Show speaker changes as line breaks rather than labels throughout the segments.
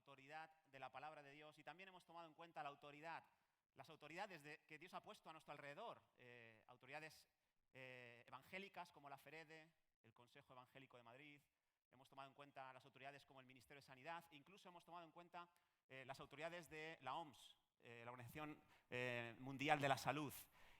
autoridad de la palabra de Dios y también hemos tomado en cuenta las autoridades que Dios ha puesto a nuestro alrededor, autoridades evangélicas como la FEREDE, el Consejo Evangélico de Madrid, hemos tomado en cuenta las autoridades como el Ministerio de Sanidad, incluso hemos tomado en cuenta las autoridades de la OMS, la Organización Mundial de la Salud.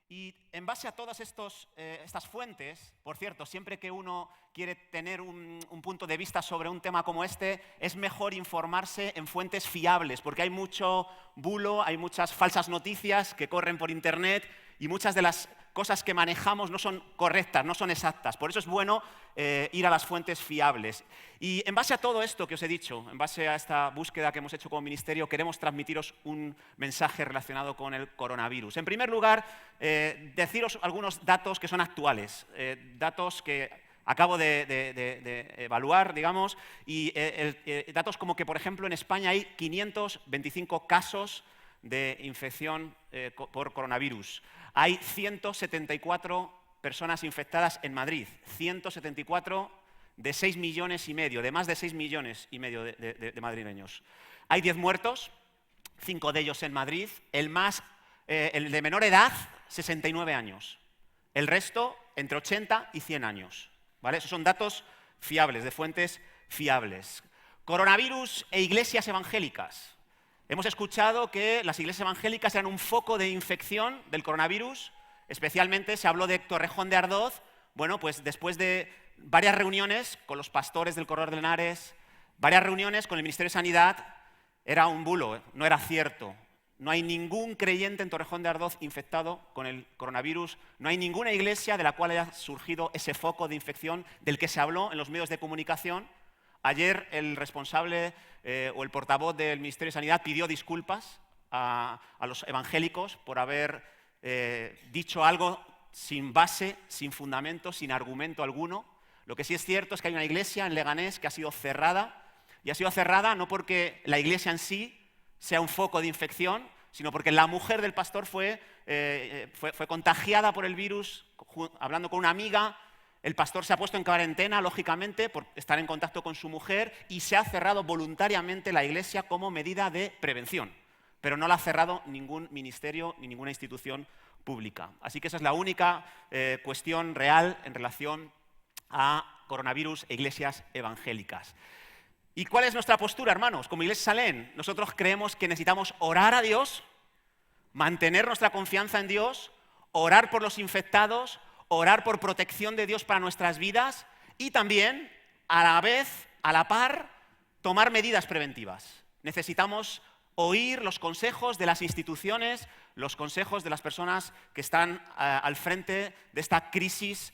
Y en base a todas estas fuentes, por cierto, siempre que uno quiere tener un punto de vista sobre un tema como este, es mejor informarse en fuentes fiables, porque hay mucho bulo, hay muchas falsas noticias que corren por internet y muchas de las cosas que manejamos no son correctas, no son exactas. Por eso es bueno ir a las fuentes fiables. Y en base a todo esto que os he dicho, en base a esta búsqueda que hemos hecho como ministerio, queremos transmitiros un mensaje relacionado con el coronavirus. En primer lugar, deciros algunos datos que son actuales, datos que acabo de evaluar, digamos, y datos como que, por ejemplo, en España hay 525 casos de infección por coronavirus. Hay 174 personas infectadas en Madrid, 174 de 6,5 millones, de más de 6,5 millones de madrileños. Hay 10 muertos, 5 de ellos en Madrid, el de menor edad, 69 años. El resto, entre 80 y 100 años. ¿Vale? Esos son datos fiables, de fuentes fiables. Coronavirus e iglesias evangélicas. Hemos escuchado que las iglesias evangélicas eran un foco de infección del coronavirus, especialmente se habló de Torrejón de Ardoz. Bueno, pues después de varias reuniones con los pastores del Corredor de Henares, varias reuniones con el Ministerio de Sanidad, era un bulo, no era cierto. No hay ningún creyente en Torrejón de Ardoz infectado con el coronavirus, no hay ninguna iglesia de la cual haya surgido ese foco de infección del que se habló en los medios de comunicación. Ayer el responsable o el portavoz del Ministerio de Sanidad pidió disculpas a los evangélicos por haber dicho algo sin base, sin fundamento, sin argumento alguno. Lo que sí es cierto es que hay una iglesia en Leganés que ha sido cerrada, y ha sido cerrada no porque la iglesia en sí sea un foco de infección, sino porque la mujer del pastor fue contagiada por el virus, hablando con una amiga. El pastor se ha puesto en cuarentena, lógicamente, por estar en contacto con su mujer, y se ha cerrado voluntariamente la iglesia como medida de prevención. Pero no la ha cerrado ningún ministerio ni ninguna institución pública. Así que esa es la única cuestión real en relación a coronavirus e iglesias evangélicas. ¿Y cuál es nuestra postura, hermanos? Como Iglesia Salem, nosotros creemos que necesitamos orar a Dios, mantener nuestra confianza en Dios, orar por los infectados, orar por protección de Dios para nuestras vidas y también, a la vez, a la par, tomar medidas preventivas. Necesitamos oír los consejos de las instituciones, los consejos de las personas que están al frente de esta crisis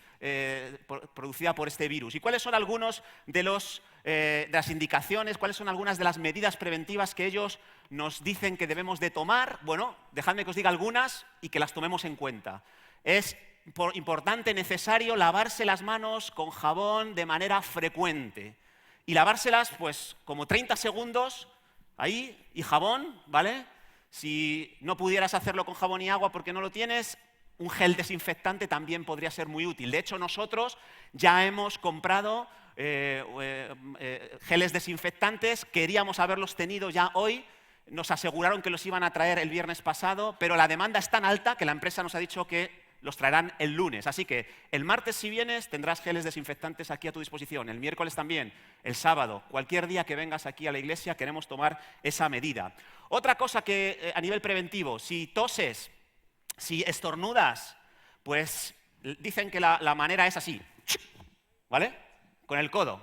producida por este virus. ¿Y cuáles son algunos de las indicaciones, cuáles son algunas de las medidas preventivas que ellos nos dicen que debemos de tomar? Bueno, dejadme que os diga algunas y que las tomemos en cuenta. Es importante, necesario, lavarse las manos con jabón de manera frecuente. Y lavárselas, pues, como 30 segundos, ahí, y jabón, ¿vale? Si no pudieras hacerlo con jabón y agua porque no lo tienes, un gel desinfectante también podría ser muy útil. De hecho, nosotros ya hemos comprado geles desinfectantes, queríamos haberlos tenido ya hoy, nos aseguraron que los iban a traer el viernes pasado, pero la demanda es tan alta que la empresa nos ha dicho que los traerán el lunes. Así que el martes, si vienes, tendrás geles desinfectantes aquí a tu disposición. El miércoles también, el sábado, cualquier día que vengas aquí a la iglesia queremos tomar esa medida. Otra cosa que a nivel preventivo, si toses, si estornudas, pues dicen que la manera es así, ¿vale? Con el codo.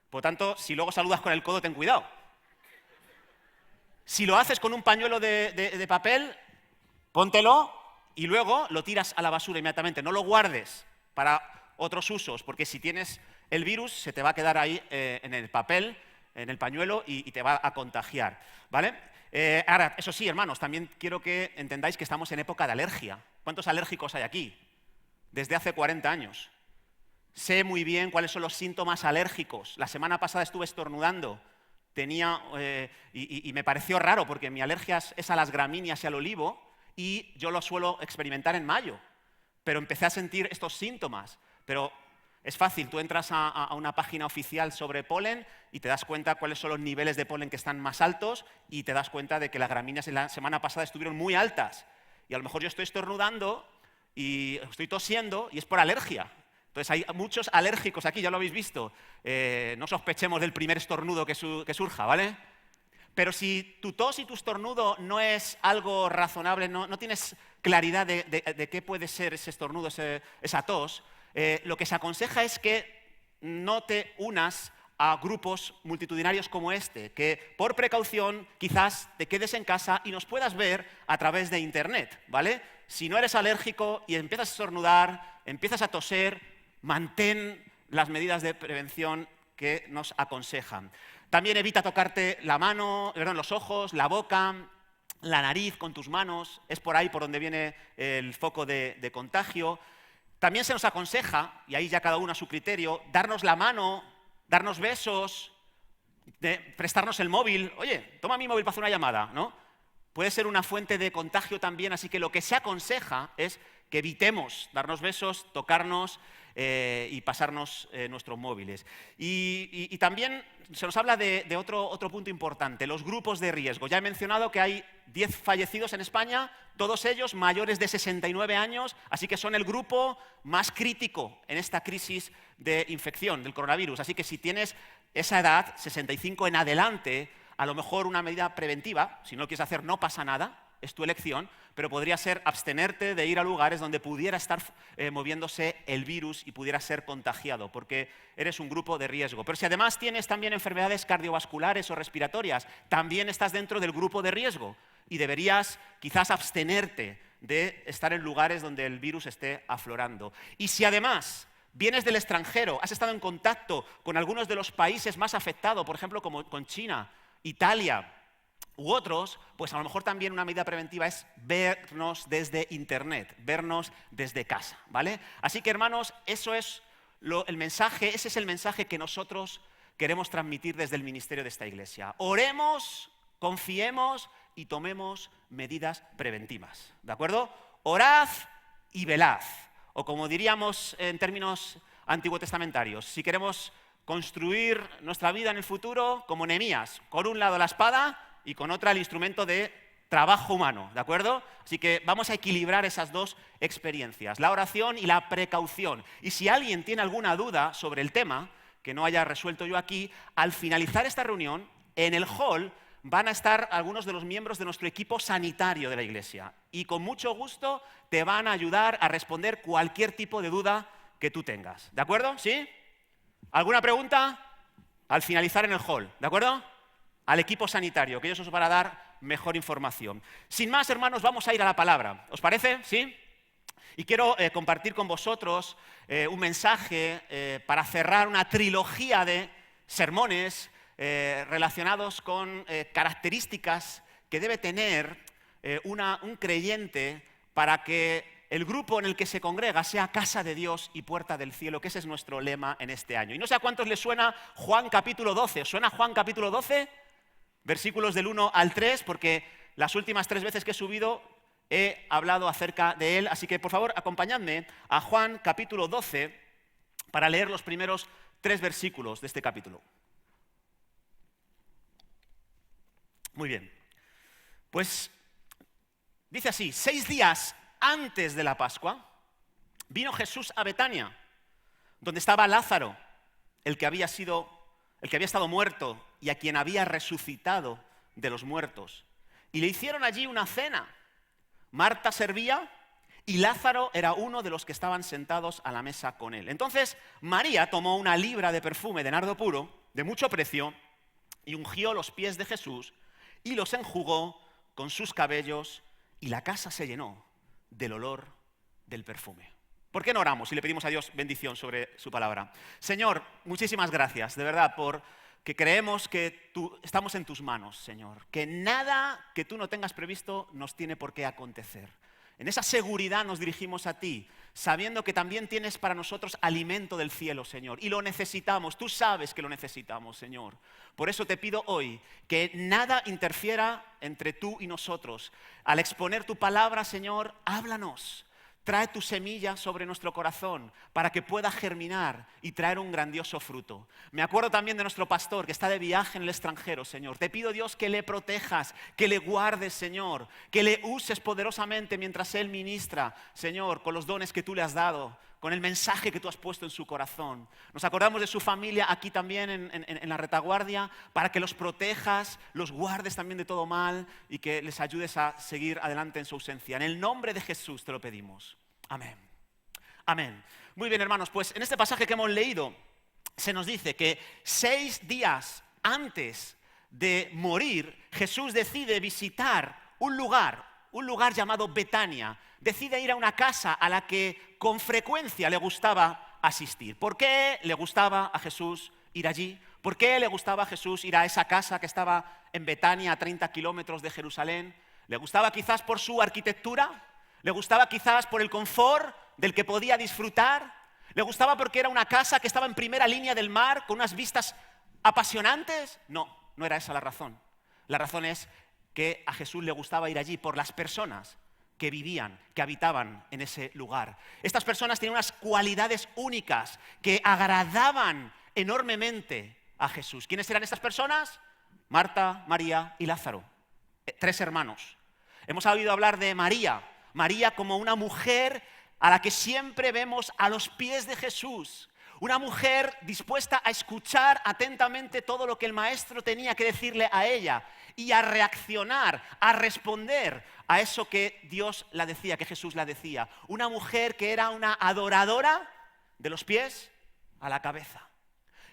Por lo tanto, si luego saludas con el codo, ten cuidado. Si lo haces con un pañuelo de papel, póntelo y luego lo tiras a la basura inmediatamente. No lo guardes para otros usos, porque si tienes el virus se te va a quedar ahí en el papel, en el pañuelo y te va a contagiar, ¿vale? Ahora, eso sí, hermanos, también quiero que entendáis que estamos en época de alergia. ¿Cuántos alérgicos hay aquí? Desde hace 40 años. Sé muy bien cuáles son los síntomas alérgicos. La semana pasada estuve estornudando. Y me pareció raro porque mi alergia es a las gramíneas y al olivo y yo lo suelo experimentar en mayo. Pero empecé a sentir estos síntomas. Pero Es fácil, tú entras a una página oficial sobre polen y te das cuenta cuáles son los niveles de polen que están más altos y te das cuenta de que las gramíneas en la semana pasada estuvieron muy altas. Y a lo mejor yo estoy estornudando y estoy tosiendo y es por alergia. Entonces hay muchos alérgicos aquí, ya lo habéis visto. No sospechemos del primer estornudo que surja, ¿vale? Pero si tu tos y tu estornudo no es algo razonable, no tienes claridad de qué puede ser ese estornudo, esa tos, lo que se aconseja es que no te unas a grupos multitudinarios como este, que por precaución quizás te quedes en casa y nos puedas ver a través de Internet, ¿vale? Si no eres alérgico y empiezas a estornudar, empiezas a toser, mantén las medidas de prevención que nos aconsejan. También evita tocarte los ojos, la boca, la nariz con tus manos, es por ahí por donde viene el foco de contagio. También se nos aconseja, y ahí ya cada uno a su criterio, darnos la mano, darnos besos, prestarnos el móvil. Oye, toma mi móvil para hacer una llamada, ¿no? Puede ser una fuente de contagio también, así que lo que se aconseja es que evitemos darnos besos, tocarnos y pasarnos nuestros móviles. Y también se nos habla de otro punto importante, los grupos de riesgo. Ya he mencionado que hay 10 fallecidos en España, todos ellos mayores de 69 años, así que son el grupo más crítico en esta crisis de infección del coronavirus. Así que si tienes esa edad, 65 en adelante, a lo mejor una medida preventiva, si no lo quieres hacer no pasa nada, es tu elección, pero podría ser abstenerte de ir a lugares donde pudiera estar moviéndose el virus y pudiera ser contagiado, porque eres un grupo de riesgo. Pero si además tienes también enfermedades cardiovasculares o respiratorias, también estás dentro del grupo de riesgo y deberías quizás abstenerte de estar en lugares donde el virus esté aflorando. Y si además vienes del extranjero, has estado en contacto con algunos de los países más afectados, por ejemplo, como con China, Italia u otros, pues a lo mejor también una medida preventiva es vernos desde Internet, vernos desde casa, ¿vale? Así que, hermanos, eso es el mensaje, ese es el mensaje que nosotros queremos transmitir desde el ministerio de esta iglesia. Oremos, confiemos y tomemos medidas preventivas, ¿de acuerdo? Orad y velad, o como diríamos en términos antiguotestamentarios, si queremos construir nuestra vida en el futuro, como Nehemías, con un lado la espada y con otra el instrumento de trabajo humano, ¿de acuerdo? Así que vamos a equilibrar esas dos experiencias, la oración y la precaución. Y si alguien tiene alguna duda sobre el tema, que no haya resuelto yo aquí, al finalizar esta reunión, en el hall van a estar algunos de los miembros de nuestro equipo sanitario de la iglesia y con mucho gusto te van a ayudar a responder cualquier tipo de duda que tú tengas, ¿de acuerdo? ¿Sí? ¿Alguna pregunta? Al finalizar en el hall, ¿de acuerdo? Al equipo sanitario, que ellos os van a dar mejor información. Sin más, hermanos, vamos a ir a la palabra. ¿Os parece? ¿Sí? Y quiero compartir con vosotros un mensaje para cerrar una trilogía de sermones relacionados con características que debe tener un creyente para que el grupo en el que se congrega sea casa de Dios y puerta del cielo, que ese es nuestro lema en este año. Y no sé a cuántos les suena Juan capítulo 12. ¿Os suena Juan capítulo 12? Versículos del 1 al 3, porque las últimas 3 veces que he subido he hablado acerca de él. Así que, por favor, acompañadme a Juan capítulo 12 para leer los primeros 3 versículos de este capítulo. Muy bien. Pues dice así: 6 días antes de la Pascua, vino Jesús a Betania, donde estaba Lázaro, el que había estado muerto y a quien había resucitado de los muertos. Y le hicieron allí una cena. Marta servía y Lázaro era uno de los que estaban sentados a la mesa con él. Entonces María tomó una libra de perfume de nardo puro, de mucho precio, y ungió los pies de Jesús y los enjugó con sus cabellos, y la casa se llenó del olor del perfume. ¿Por qué no oramos y le pedimos a Dios bendición sobre su palabra? Señor, muchísimas gracias, de verdad, porque creemos que estamos en tus manos, Señor. Que nada que tú no tengas previsto nos tiene por qué acontecer. En esa seguridad nos dirigimos a ti, sabiendo que también tienes para nosotros alimento del cielo, Señor. Y lo necesitamos, tú sabes que lo necesitamos, Señor. Por eso te pido hoy que nada interfiera entre tú y nosotros. Al exponer tu palabra, Señor, háblanos. Trae tu semilla sobre nuestro corazón para que pueda germinar y traer un grandioso fruto. Me acuerdo también de nuestro pastor que está de viaje en el extranjero, Señor. Te pido, Dios, que le protejas, que le guardes, Señor, que le uses poderosamente mientras Él ministra, Señor, con los dones que tú le has dado, con el mensaje que tú has puesto en su corazón. Nos acordamos de su familia aquí también en la retaguardia, para que los protejas, los guardes también de todo mal y que les ayudes a seguir adelante en su ausencia. En el nombre de Jesús te lo pedimos. Amén. Amén. Muy bien, hermanos, pues en este pasaje que hemos leído se nos dice que 6 días antes de morir, Jesús decide visitar un lugar llamado Betania. Decide ir a una casa a la que con frecuencia le gustaba asistir. ¿Por qué le gustaba a Jesús ir allí? ¿Por qué le gustaba a Jesús ir a esa casa que estaba en Betania, a 30 kilómetros de Jerusalén? ¿Le gustaba quizás por su arquitectura? ¿Le gustaba quizás por el confort del que podía disfrutar? ¿Le gustaba porque era una casa que estaba en primera línea del mar, con unas vistas apasionantes? No, no era esa la razón. La razón es que a Jesús le gustaba ir allí por las personas que vivían, que habitaban en ese lugar. Estas personas tenían unas cualidades únicas que agradaban enormemente a Jesús. ¿Quiénes eran estas personas? Marta, María y Lázaro. 3 hermanos. Hemos oído hablar de María. María como una mujer a la que siempre vemos a los pies de Jesús. Una mujer dispuesta a escuchar atentamente todo lo que el maestro tenía que decirle a ella y a reaccionar, a responder a eso que Dios la decía, que Jesús la decía. Una mujer que era una adoradora de los pies a la cabeza.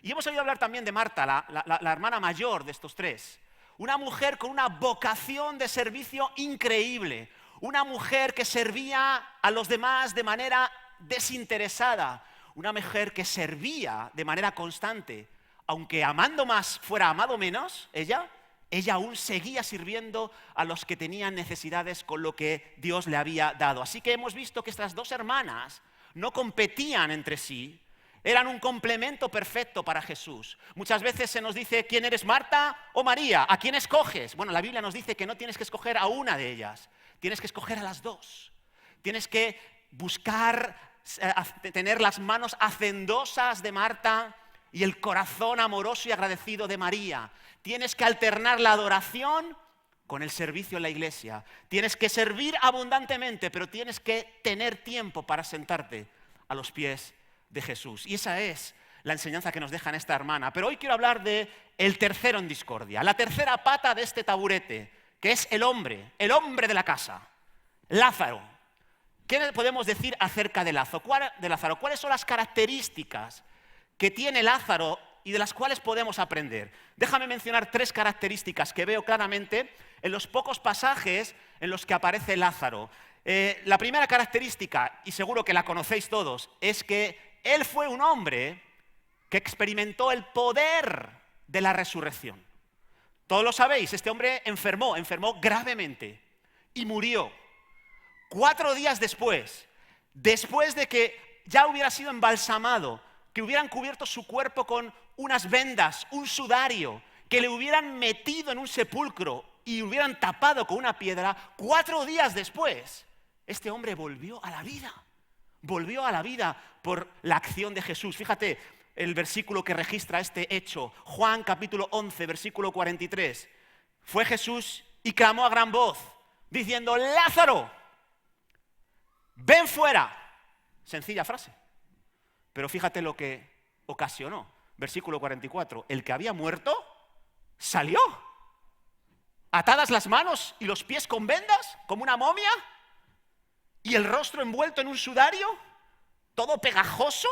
Y hemos oído hablar también de Marta, la hermana mayor de estos 3. Una mujer con una vocación de servicio increíble. Una mujer que servía a los demás de manera desinteresada. Una mujer que servía de manera constante. Aunque amando más fuera amado menos, ella aún seguía sirviendo a los que tenían necesidades con lo que Dios le había dado. Así que hemos visto que estas 2 hermanas no competían entre sí, eran un complemento perfecto para Jesús. Muchas veces se nos dice, ¿quién eres, Marta o María? ¿A quién escoges? Bueno, la Biblia nos dice que no tienes que escoger a una de ellas, tienes que escoger a las 2. Tienes que buscar tener las manos hacendosas de Marta y el corazón amoroso y agradecido de María. Tienes que alternar la adoración con el servicio en la iglesia. Tienes que servir abundantemente, pero tienes que tener tiempo para sentarte a los pies de Jesús. Y esa es la enseñanza que nos deja esta hermana. Pero hoy quiero hablar de el tercero en discordia, la tercera pata de este taburete, que es el hombre de la casa, Lázaro. ¿Qué podemos decir acerca de Lázaro? ¿Cuáles son las características que tiene Lázaro y de las cuales podemos aprender? Déjame mencionar 3 características que veo claramente en los pocos pasajes en los que aparece Lázaro. La primera característica, y seguro que la conocéis todos, es que él fue un hombre que experimentó el poder de la resurrección. Todos lo sabéis, este hombre enfermó gravemente y murió. 4 días después de que ya hubiera sido embalsamado, que hubieran cubierto su cuerpo con unas vendas, un sudario, que le hubieran metido en un sepulcro y hubieran tapado con una piedra, 4 días después, este hombre volvió a la vida. Volvió a la vida por la acción de Jesús. Fíjate el versículo que registra este hecho. Juan capítulo 11, versículo 43. Fue Jesús y clamó a gran voz, diciendo, Lázaro, ven fuera. Sencilla frase. Pero fíjate lo que ocasionó. Versículo 44. El que había muerto salió. Atadas las manos y los pies con vendas, como una momia, y el rostro envuelto en un sudario, todo pegajoso,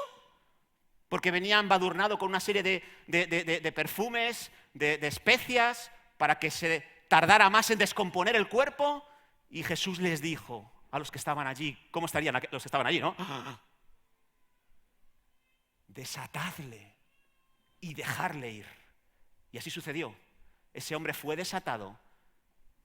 porque venía embadurnado con una serie de perfumes, de especias, para que se tardara más en descomponer el cuerpo. Y Jesús les dijo a los que estaban allí, ¿cómo estarían los que estaban allí, no? Desatadle y dejarle ir. Y así sucedió. Ese hombre fue desatado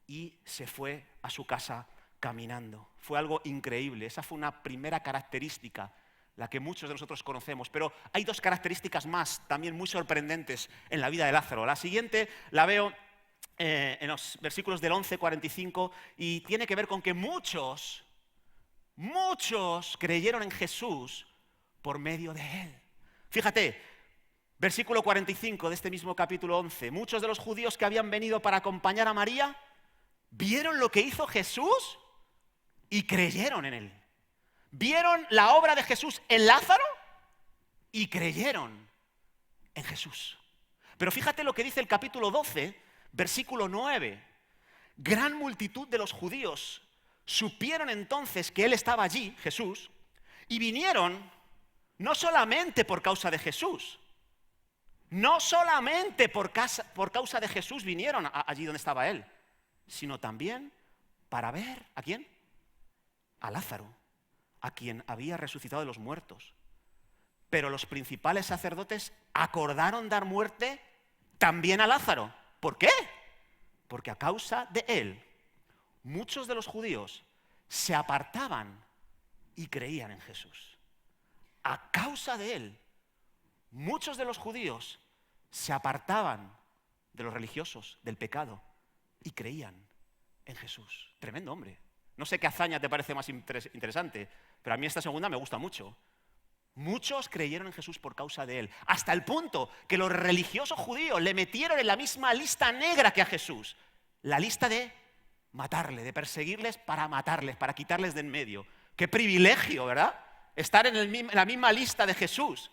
y se fue a su casa caminando. Fue algo increíble. Esa fue una primera característica, la que muchos de nosotros conocemos. Pero hay 2 características más, también muy sorprendentes en la vida de Lázaro. La siguiente la veo en los versículos del 11, 45, y tiene que ver con que muchos muchos creyeron en Jesús por medio de él. Fíjate, versículo 45 de este mismo capítulo 11. Muchos de los judíos que habían venido para acompañar a María vieron lo que hizo Jesús y creyeron en él. Vieron la obra de Jesús en Lázaro y creyeron en Jesús. Pero fíjate lo que dice el capítulo 12, versículo 9. Gran multitud de los judíos supieron entonces que él estaba allí, Jesús, y vinieron no solamente por causa de Jesús, no solamente por causa de Jesús vinieron allí donde estaba él, sino también para ver, ¿a quién? A Lázaro, a quien había resucitado de los muertos. Pero los principales sacerdotes acordaron dar muerte también a Lázaro. ¿Por qué? Porque a causa de él, muchos de los judíos se apartaban y creían en Jesús. A causa de él, muchos de los judíos se apartaban de los religiosos, del pecado, y creían en Jesús. Tremendo hombre. No sé qué hazaña te parece más interesante, pero a mí esta segunda me gusta mucho. Muchos creyeron en Jesús por causa de él, hasta el punto que los religiosos judíos le metieron en la misma lista negra que a Jesús, la lista de matarle, de perseguirles para matarles, para quitarles de en medio. ¡Qué privilegio!, ¿verdad? Estar en la misma lista de Jesús.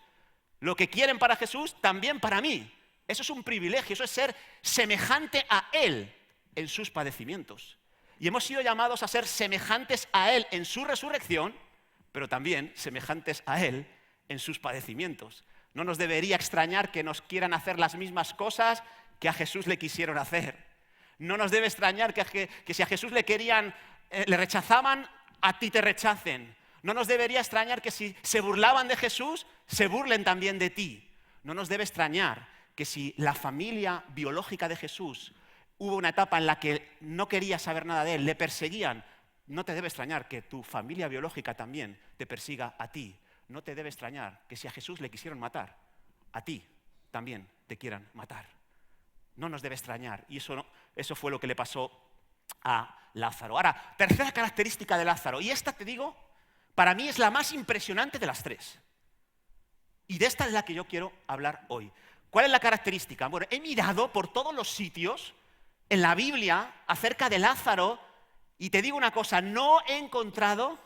Lo que quieren para Jesús, también para mí. Eso es un privilegio, eso es ser semejante a él en sus padecimientos. Y hemos sido llamados a ser semejantes a él en su resurrección, pero también semejantes a él en sus padecimientos. No nos debería extrañar que nos quieran hacer las mismas cosas que a Jesús le quisieron hacer. No nos debe extrañar que si a Jesús le rechazaban, a ti te rechacen. No nos debería extrañar que si se burlaban de Jesús, se burlen también de ti. No nos debe extrañar que si la familia biológica de Jesús hubo una etapa en la que no quería saber nada de él, le perseguían. No te debe extrañar que tu familia biológica también te persiga a ti. No te debe extrañar que si a Jesús le quisieron matar, a ti también te quieran matar. No nos debe extrañar. Y eso fue lo que le pasó a Lázaro. Ahora, tercera característica de Lázaro. Y esta, te digo, para mí es la más impresionante de las tres. Y de esta es la que yo quiero hablar hoy. ¿Cuál es la característica? Bueno, he mirado por todos los sitios en la Biblia acerca de Lázaro y te digo una cosa, no he encontrado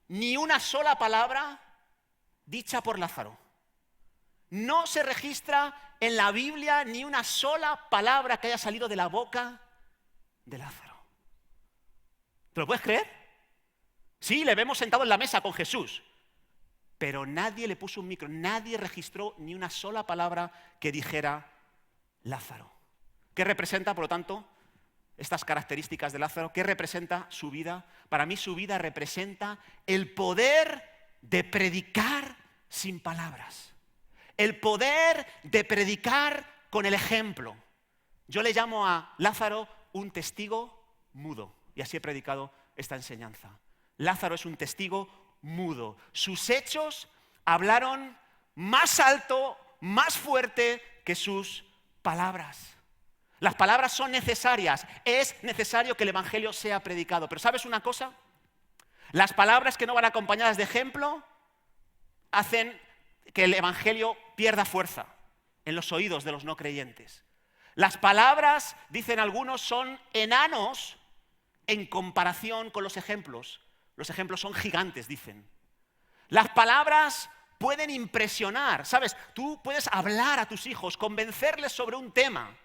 ni una sola palabra dicha por Lázaro. No se registra en la Biblia ni una sola palabra que haya salido de la boca de Lázaro. ¿Te lo puedes creer? Sí, le vemos sentado en la mesa con Jesús, pero nadie le puso un micro, nadie registró ni una sola palabra que dijera Lázaro. ¿Qué representa, por lo tanto, estas características de Lázaro? ¿Qué representa su vida? Para mí su vida representa el poder de predicar sin palabras. El poder de predicar con el ejemplo. Yo le llamo a Lázaro un testigo mudo. Y así he predicado esta enseñanza. Lázaro es un testigo mudo. Sus hechos hablaron más alto, más fuerte que sus palabras. Las palabras son necesarias. Es necesario que el evangelio sea predicado. Pero ¿sabes una cosa? Las palabras que no van acompañadas de ejemplo hacen que el evangelio pierda fuerza en los oídos de los no creyentes. Las palabras, dicen algunos, son enanos en comparación con los ejemplos. Los ejemplos son gigantes, dicen. Las palabras pueden impresionar. ¿Sabes? Tú puedes hablar a tus hijos, convencerles sobre un tema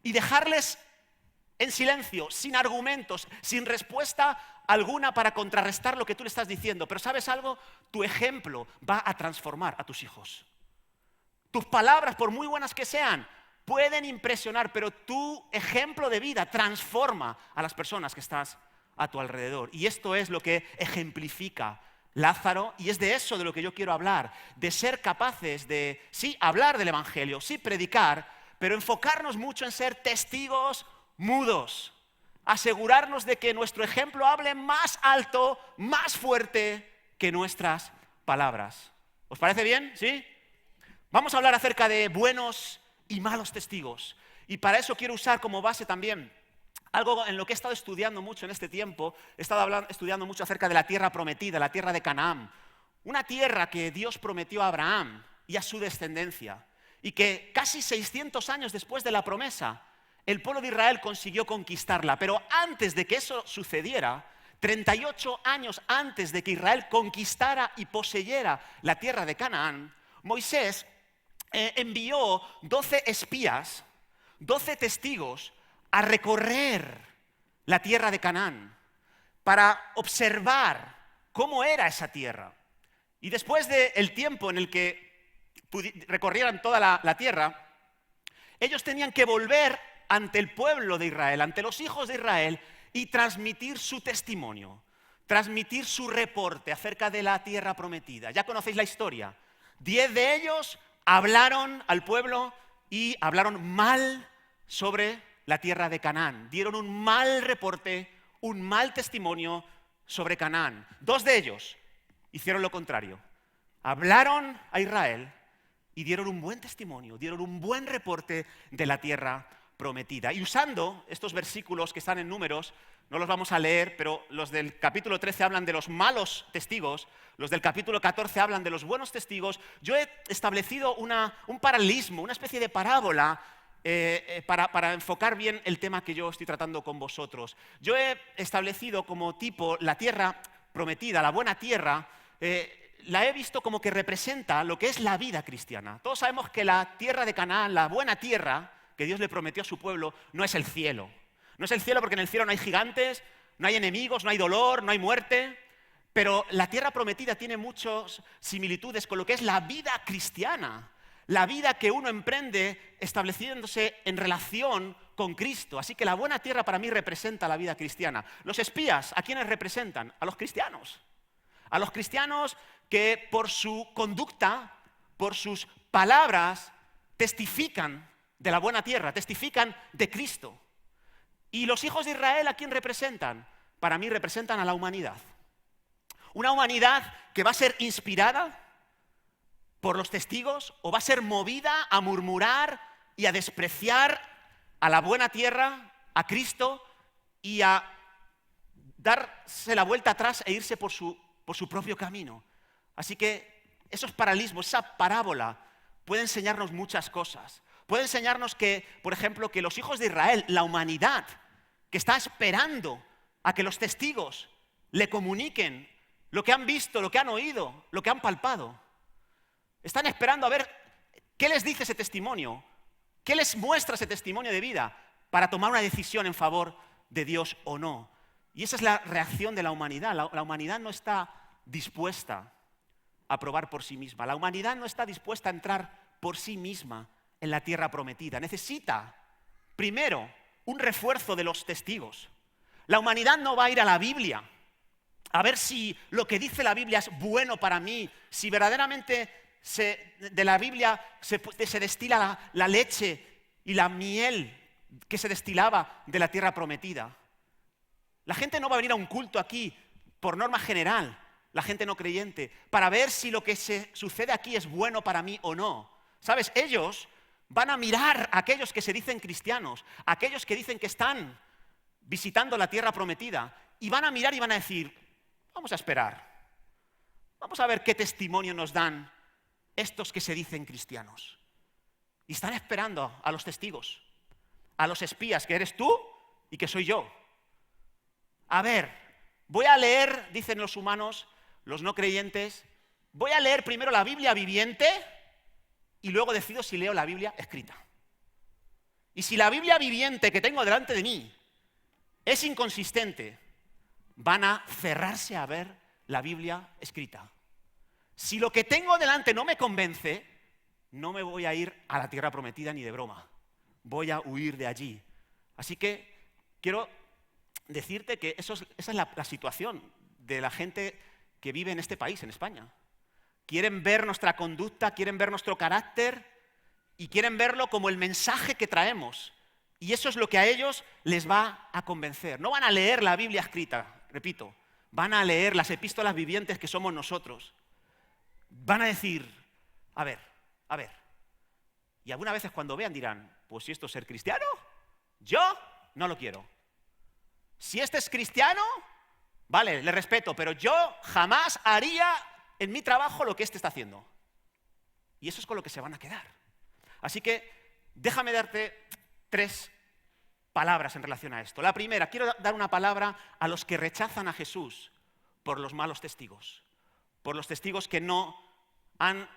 y dejarles en silencio, sin argumentos, sin respuesta alguna para contrarrestar lo que tú le estás diciendo. Pero ¿sabes algo? Tu ejemplo va a transformar a tus hijos. Tus palabras, por muy buenas que sean, pueden impresionar, pero tu ejemplo de vida transforma a las personas que estás a tu alrededor. Y esto es lo que ejemplifica Lázaro, y es de eso de lo que yo quiero hablar, de ser capaces de, sí, hablar del evangelio, sí, predicar, pero enfocarnos mucho en ser testigos mudos. Asegurarnos de que nuestro ejemplo hable más alto, más fuerte que nuestras palabras. ¿Os parece bien? ¿Sí? Vamos a hablar acerca de buenos y malos testigos. Y para eso quiero usar como base también Algo en lo que he estado estudiando mucho en este tiempo, he estado estudiando mucho acerca de la tierra prometida, la tierra de Canaán. Una tierra que Dios prometió a Abraham y a su descendencia. Y que casi 600 años después de la promesa, el pueblo de Israel consiguió conquistarla. Pero antes de que eso sucediera, 38 años antes de que Israel conquistara y poseyera la tierra de Canaán, Moisés envió 12 espías, 12 testigos, a recorrer la tierra de Canaán para observar cómo era esa tierra. Y después del tiempo en el que recorrieran toda la tierra, ellos tenían que volver ante el pueblo de Israel, ante los hijos de Israel, y transmitir su testimonio, transmitir su reporte acerca de la tierra prometida. Ya conocéis la historia. 10 de ellos hablaron al pueblo y hablaron mal sobre la tierra de Canaán. Dieron un mal reporte, un mal testimonio sobre Canaán. 2 de ellos hicieron lo contrario. Hablaron a Israel y dieron un buen testimonio, dieron un buen reporte de la tierra prometida. Y usando estos versículos que están en Números, no los vamos a leer, pero los del capítulo 13 hablan de los malos testigos, los del capítulo 14 hablan de los buenos testigos. Yo he establecido un paralelismo, una especie de parábola para enfocar bien el tema que yo estoy tratando con vosotros. Yo he establecido como tipo la tierra prometida, la buena tierra, la he visto como que representa lo que es la vida cristiana. Todos sabemos que la tierra de Canaán, la buena tierra que Dios le prometió a su pueblo, no es el cielo. No es el cielo porque en el cielo no hay gigantes, no hay enemigos, no hay dolor, no hay muerte. Pero la tierra prometida tiene muchas similitudes con lo que es la vida cristiana. La vida que uno emprende estableciéndose en relación con Cristo. Así que la buena tierra para mí representa la vida cristiana. Los espías, ¿a quiénes representan? A los cristianos. A los cristianos que por su conducta, por sus palabras, testifican de la buena tierra, testifican de Cristo. ¿Y los hijos de Israel a quién representan? Para mí representan a la humanidad. Una humanidad que va a ser inspirada por los testigos o va a ser movida a murmurar y a despreciar a la buena tierra, a Cristo, y a darse la vuelta atrás e irse por su propio camino. Así que esos paralelismos, esa parábola puede enseñarnos muchas cosas. Puede enseñarnos que, por ejemplo, que los hijos de Israel, la humanidad, que está esperando a que los testigos le comuniquen lo que han visto, lo que han oído, lo que han palpado. Están esperando a ver qué les dice ese testimonio, qué les muestra ese testimonio de vida para tomar una decisión en favor de Dios o no. Y esa es la reacción de la humanidad. La humanidad no está dispuesta a probar por sí misma. La humanidad no está dispuesta a entrar por sí misma en la tierra prometida. Necesita, primero, un refuerzo de los testigos. La humanidad no va a ir a la Biblia a ver si lo que dice la Biblia es bueno para mí, si verdaderamente de la Biblia se destila la leche y la miel que se destilaba de la tierra prometida. La gente no va a venir a un culto aquí, por norma general, la gente no creyente, para ver si lo que sucede aquí es bueno para mí o no. ¿Sabes? Ellos van a mirar a aquellos que se dicen cristianos, a aquellos que dicen que están visitando la tierra prometida, y van a mirar y van a decir, vamos a esperar, vamos a ver qué testimonio nos dan estos que se dicen cristianos. Y están esperando a los testigos, a los espías, que eres tú y que soy yo. A ver, voy a leer, dicen los humanos, los no creyentes, voy a leer primero la Biblia viviente y luego decido si leo la Biblia escrita. Y si la Biblia viviente que tengo delante de mí es inconsistente, van a cerrarse a ver la Biblia escrita. Si lo que tengo delante no me convence, no me voy a ir a la tierra prometida ni de broma. Voy a huir de allí. Así que quiero decirte que esa es la situación de la gente que vive en este país, en España. Quieren ver nuestra conducta, quieren ver nuestro carácter y quieren verlo como el mensaje que traemos. Y eso es lo que a ellos les va a convencer. No van a leer la Biblia escrita, repito, van a leer las epístolas vivientes que somos nosotros. Van a decir, a ver, y algunas veces cuando vean dirán, pues si esto es ser cristiano, yo no lo quiero. Si este es cristiano, vale, le respeto, pero yo jamás haría en mi trabajo lo que este está haciendo. Y eso es con lo que se van a quedar. Así que déjame darte 3 palabras en relación a esto. La primera, quiero dar una palabra a los que rechazan a Jesús por los malos testigos, por los testigos que no han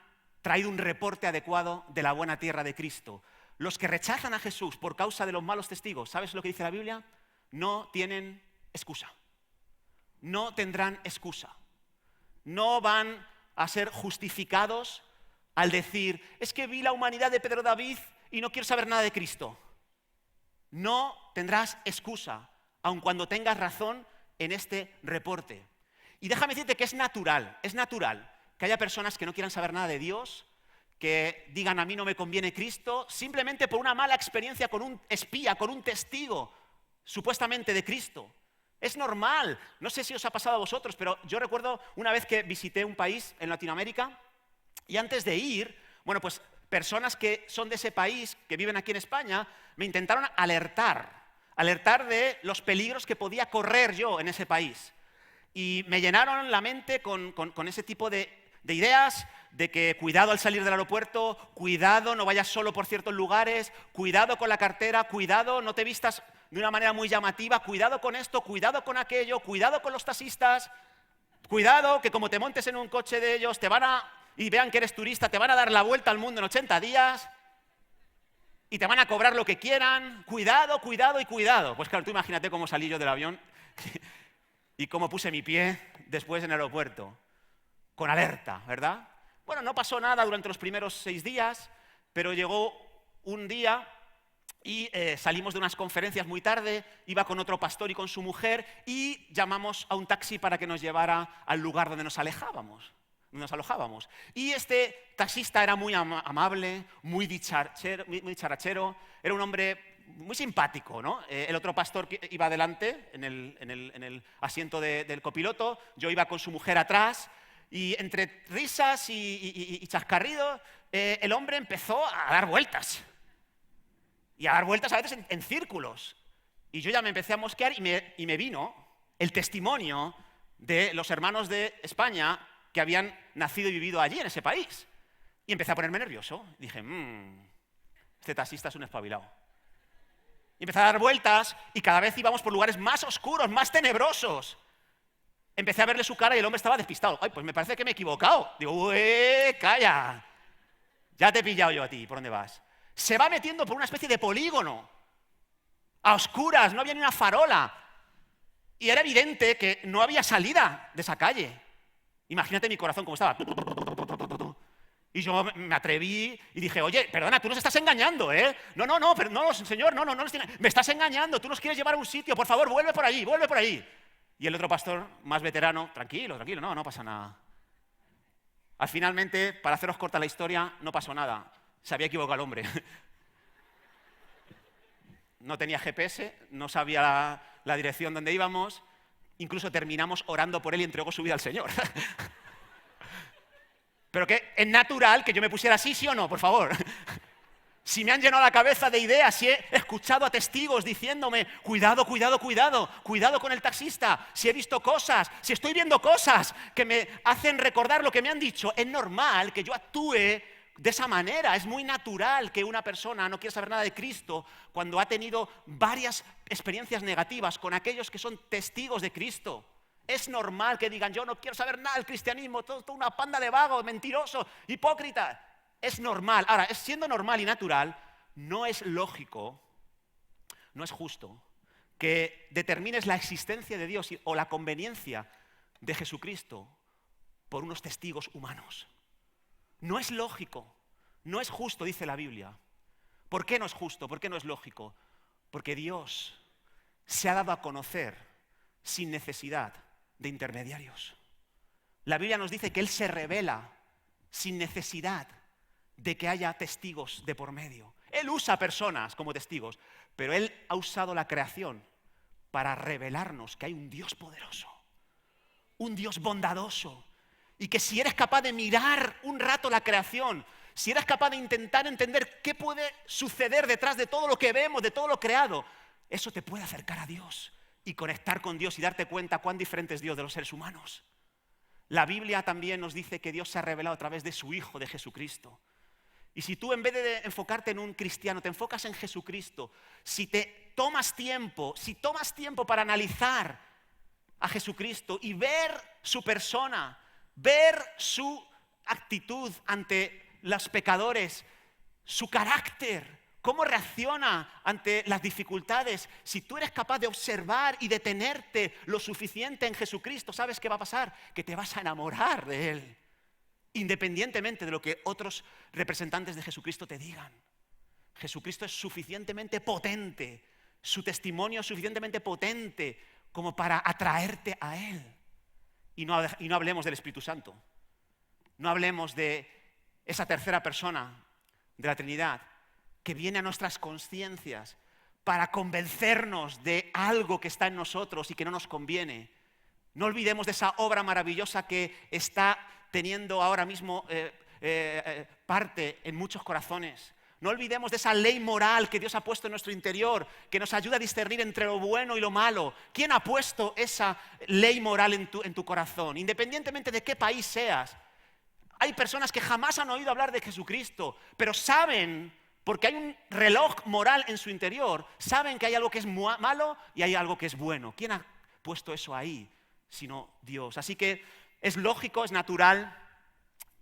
traído un reporte adecuado de la buena tierra de Cristo. Los que rechazan a Jesús por causa de los malos testigos, ¿sabes lo que dice la Biblia? No tienen excusa. No tendrán excusa. No van a ser justificados al decir, es que vi la humanidad de Pedro David y no quiero saber nada de Cristo. No tendrás excusa, aun cuando tengas razón en este reporte. Y déjame decirte que es natural que haya personas que no quieran saber nada de Dios, que digan a mí no me conviene Cristo, simplemente por una mala experiencia con un espía, con un testigo, supuestamente de Cristo. Es normal, no sé si os ha pasado a vosotros, pero yo recuerdo una vez que visité un país en Latinoamérica y antes de ir, bueno, pues personas que son de ese país, que viven aquí en España, me intentaron alertar de los peligros que podía correr yo en ese país. Y me llenaron la mente con ese tipo de ideas, de que cuidado al salir del aeropuerto, cuidado, no vayas solo por ciertos lugares, cuidado con la cartera, cuidado, no te vistas de una manera muy llamativa, cuidado con esto, cuidado con aquello, cuidado con los taxistas, cuidado que como te montes en un coche de ellos y vean que eres turista, te van a dar la vuelta al mundo en 80 días y te van a cobrar lo que quieran, cuidado, cuidado y cuidado. Pues claro, tú imagínate cómo salí yo del avión y cómo puse mi pie después en el aeropuerto, con alerta, ¿verdad? Bueno, no pasó nada durante los primeros 6 días, pero llegó un día y salimos de unas conferencias muy tarde, iba con otro pastor y con su mujer y llamamos a un taxi para que nos llevara al lugar donde nos alojábamos. Y este taxista era muy amable, muy dicharachero, era un hombre muy simpático, ¿no? El otro pastor que iba adelante, en el asiento del copiloto, yo iba con su mujer atrás, y entre risas y chascarridos, el hombre empezó a dar vueltas. Y a dar vueltas a veces en círculos. Y yo ya me empecé a mosquear y me vino el testimonio de los hermanos de España que habían nacido y vivido allí, en ese país. Y empecé a ponerme nervioso. Dije, este taxista es un espabilado. Y empecé a dar vueltas y cada vez íbamos por lugares más oscuros, más tenebrosos. Empecé a verle su cara y el hombre estaba despistado. Ay, pues me parece que me he equivocado. Digo, calla. Ya te he pillado yo a ti, ¿por dónde vas? Se va metiendo por una especie de polígono. A oscuras, no había ni una farola. Y era evidente que no había salida de esa calle. Imagínate mi corazón cómo estaba. Y yo me atreví y dije, oye, perdona, tú nos estás engañando, ¿eh? No, señor, no, me estás engañando, tú nos quieres llevar a un sitio, por favor, vuelve por allí. Y el otro pastor, más veterano, tranquilo, no pasa nada. Finalmente, para haceros corta la historia, no pasó nada. Se había equivocado el hombre. No tenía GPS, no sabía la dirección donde íbamos, incluso terminamos orando por él y entregó su vida al Señor. Pero que es natural que yo me pusiera así, ¿sí o no? Por favor. Si me han llenado la cabeza de ideas, si he escuchado a testigos diciéndome, cuidado con el taxista, si he visto cosas, si estoy viendo cosas que me hacen recordar lo que me han dicho, es normal que yo actúe de esa manera. Es muy natural que una persona no quiera saber nada de Cristo cuando ha tenido varias experiencias negativas con aquellos que son testigos de Cristo. Es normal que digan, yo no quiero saber nada del cristianismo, todo una panda de vagos, mentirosos, hipócritas. Es normal. Ahora, siendo normal y natural, no es lógico, no es justo que determines la existencia de Dios o la conveniencia de Jesucristo por unos testigos humanos. No es lógico, no es justo, dice la Biblia. ¿Por qué no es justo? ¿Por qué no es lógico? Porque Dios se ha dado a conocer sin necesidad de intermediarios. La Biblia nos dice que Él se revela sin necesidad de que haya testigos de por medio. Él usa personas como testigos, pero Él ha usado la creación para revelarnos que hay un Dios poderoso, un Dios bondadoso, y que si eres capaz de mirar un rato la creación, si eres capaz de intentar entender qué puede suceder detrás de todo lo que vemos, de todo lo creado, eso te puede acercar a Dios. y conectar con Dios y darte cuenta cuán diferente es Dios de los seres humanos. La Biblia también nos dice que Dios se ha revelado a través de su Hijo, de Jesucristo. Y si tú en vez de enfocarte en un cristiano, te enfocas en Jesucristo, si tomas tiempo para analizar a Jesucristo y ver su persona, ver su actitud ante los pecadores, su carácter, cómo reacciona ante las dificultades, si tú eres capaz de observar y detenerte lo suficiente en Jesucristo, ¿sabes qué va a pasar? Que te vas a enamorar de Él, independientemente de lo que otros representantes de Jesucristo te digan. Jesucristo es suficientemente potente, su testimonio es suficientemente potente como para atraerte a Él. Y no hablemos del Espíritu Santo, no hablemos de esa tercera persona de la Trinidad que viene a nuestras conciencias para convencernos de algo que está en nosotros y que no nos conviene. No olvidemos de esa obra maravillosa que está teniendo ahora mismo parte en muchos corazones. No olvidemos de esa ley moral que Dios ha puesto en nuestro interior, que nos ayuda a discernir entre lo bueno y lo malo. ¿Quién ha puesto esa ley moral en tu corazón? Independientemente de qué país seas. Hay personas que jamás han oído hablar de Jesucristo, pero saben, porque hay un reloj moral en su interior, saben que hay algo que es malo y hay algo que es bueno. ¿Quién ha puesto eso ahí? Sino Dios. Así que es lógico, es natural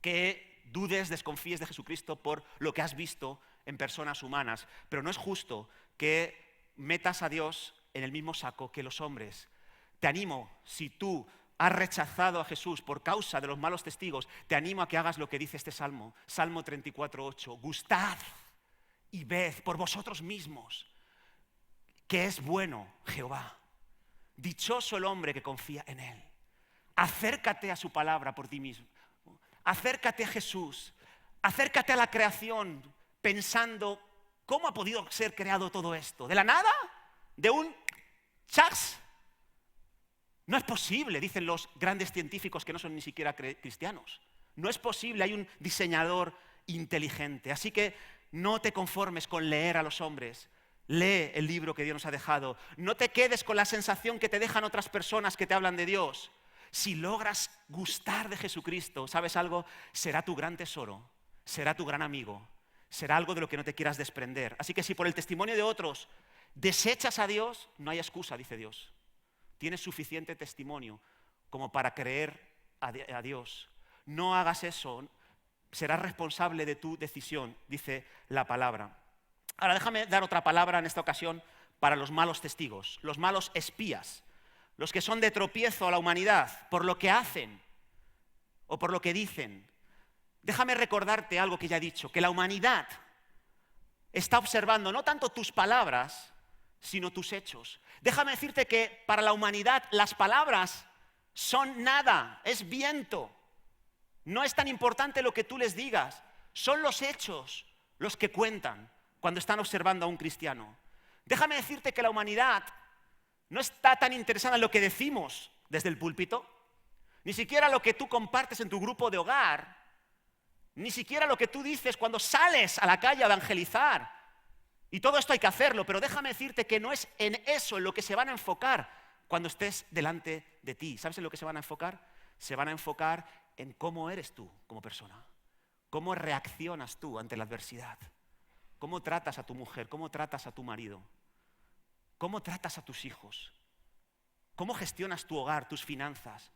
que dudes, desconfíes de Jesucristo por lo que has visto en personas humanas, pero no es justo que metas a Dios en el mismo saco que los hombres. Te animo, si tú has rechazado a Jesús por causa de los malos testigos, te animo a que hagas lo que dice este Salmo, Salmo 34:8. Gustad y ved por vosotros mismos que es bueno Jehová. Dichoso el hombre que confía en Él. Acércate a su palabra por ti mismo. Acércate a Jesús. Acércate a la creación pensando cómo ha podido ser creado todo esto. ¿De la nada? ¿De un chas? No es posible, dicen los grandes científicos que no son ni siquiera cristianos. No es posible, hay un diseñador inteligente. Así que no te conformes con leer a los hombres. Lee el libro que Dios nos ha dejado. No te quedes con la sensación que te dejan otras personas que te hablan de Dios. Si logras gustar de Jesucristo, ¿sabes algo? Será tu gran tesoro, será tu gran amigo, será algo de lo que no te quieras desprender. Así que si por el testimonio de otros desechas a Dios, no hay excusa, dice Dios. Tienes suficiente testimonio como para creer a Dios. No hagas eso, serás responsable de tu decisión, dice la palabra. Ahora déjame dar otra palabra en esta ocasión para los malos testigos, los malos espías, los que son de tropiezo a la humanidad por lo que hacen o por lo que dicen. Déjame recordarte algo que ya he dicho, que la humanidad está observando no tanto tus palabras, sino tus hechos. Déjame decirte que para la humanidad las palabras son nada, es viento. No es tan importante lo que tú les digas, son los hechos los que cuentan cuando están observando a un cristiano. Déjame decirte que la humanidad no está tan interesada en lo que decimos desde el púlpito, ni siquiera lo que tú compartes en tu grupo de hogar, ni siquiera lo que tú dices cuando sales a la calle a evangelizar. Y todo esto hay que hacerlo, pero déjame decirte que no es en eso en lo que se van a enfocar cuando estés delante de ti. ¿Sabes en lo que se van a enfocar? Se van a enfocar en cómo eres tú como persona, cómo reaccionas tú ante la adversidad, cómo tratas a tu mujer, cómo tratas a tu marido, cómo tratas a tus hijos, cómo gestionas tu hogar, tus finanzas,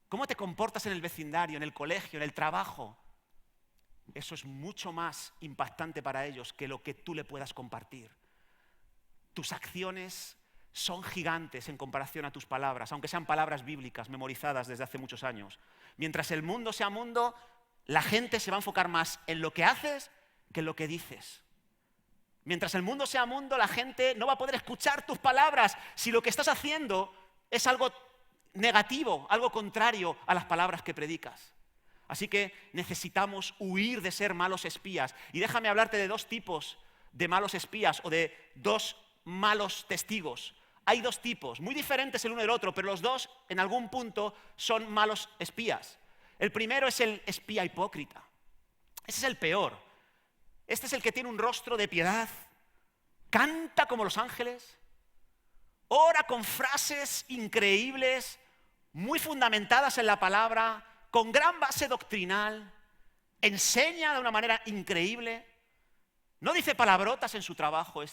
cómo te comportas en el vecindario, en el colegio, en el trabajo. Eso es mucho más impactante para ellos que lo que tú le puedas compartir. Tus acciones son gigantes en comparación a tus palabras, aunque sean palabras bíblicas memorizadas desde hace muchos años. Mientras el mundo sea mundo, la gente se va a enfocar más en lo que haces que en lo que dices. Mientras el mundo sea mundo, la gente no va a poder escuchar tus palabras si lo que estás haciendo es algo negativo, algo contrario a las palabras que predicas. Así que necesitamos huir de ser malos espías. Y déjame hablarte de dos tipos de malos espías o de dos malos testigos. Hay dos tipos, muy diferentes el uno del otro, pero los dos en algún punto son malos espías. El primero es el espía hipócrita. Ese es el peor. Este es el que tiene un rostro de piedad, canta como los ángeles, ora con frases increíbles, muy fundamentadas en la palabra, con gran base doctrinal, enseña de una manera increíble, no dice palabrotas en su trabajo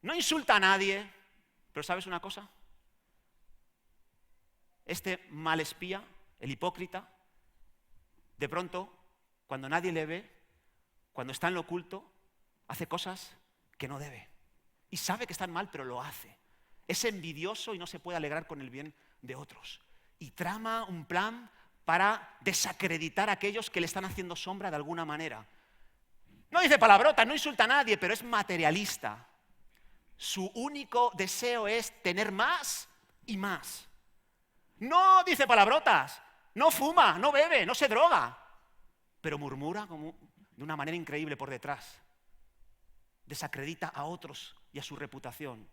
no insulta a nadie, pero ¿sabes una cosa? Este mal espía, el hipócrita, de pronto, cuando nadie le ve, cuando está en lo oculto, hace cosas que no debe. Y sabe que están mal, pero lo hace. Es envidioso y no se puede alegrar con el bien de otros. Y trama un plan para desacreditar a aquellos que le están haciendo sombra de alguna manera. No dice palabrotas, no insulta a nadie, pero es materialista. Su único deseo es tener más y más. No dice palabrotas, no fuma, no bebe, no se droga, pero murmura de una manera increíble por detrás. Desacredita a otros y a su reputación.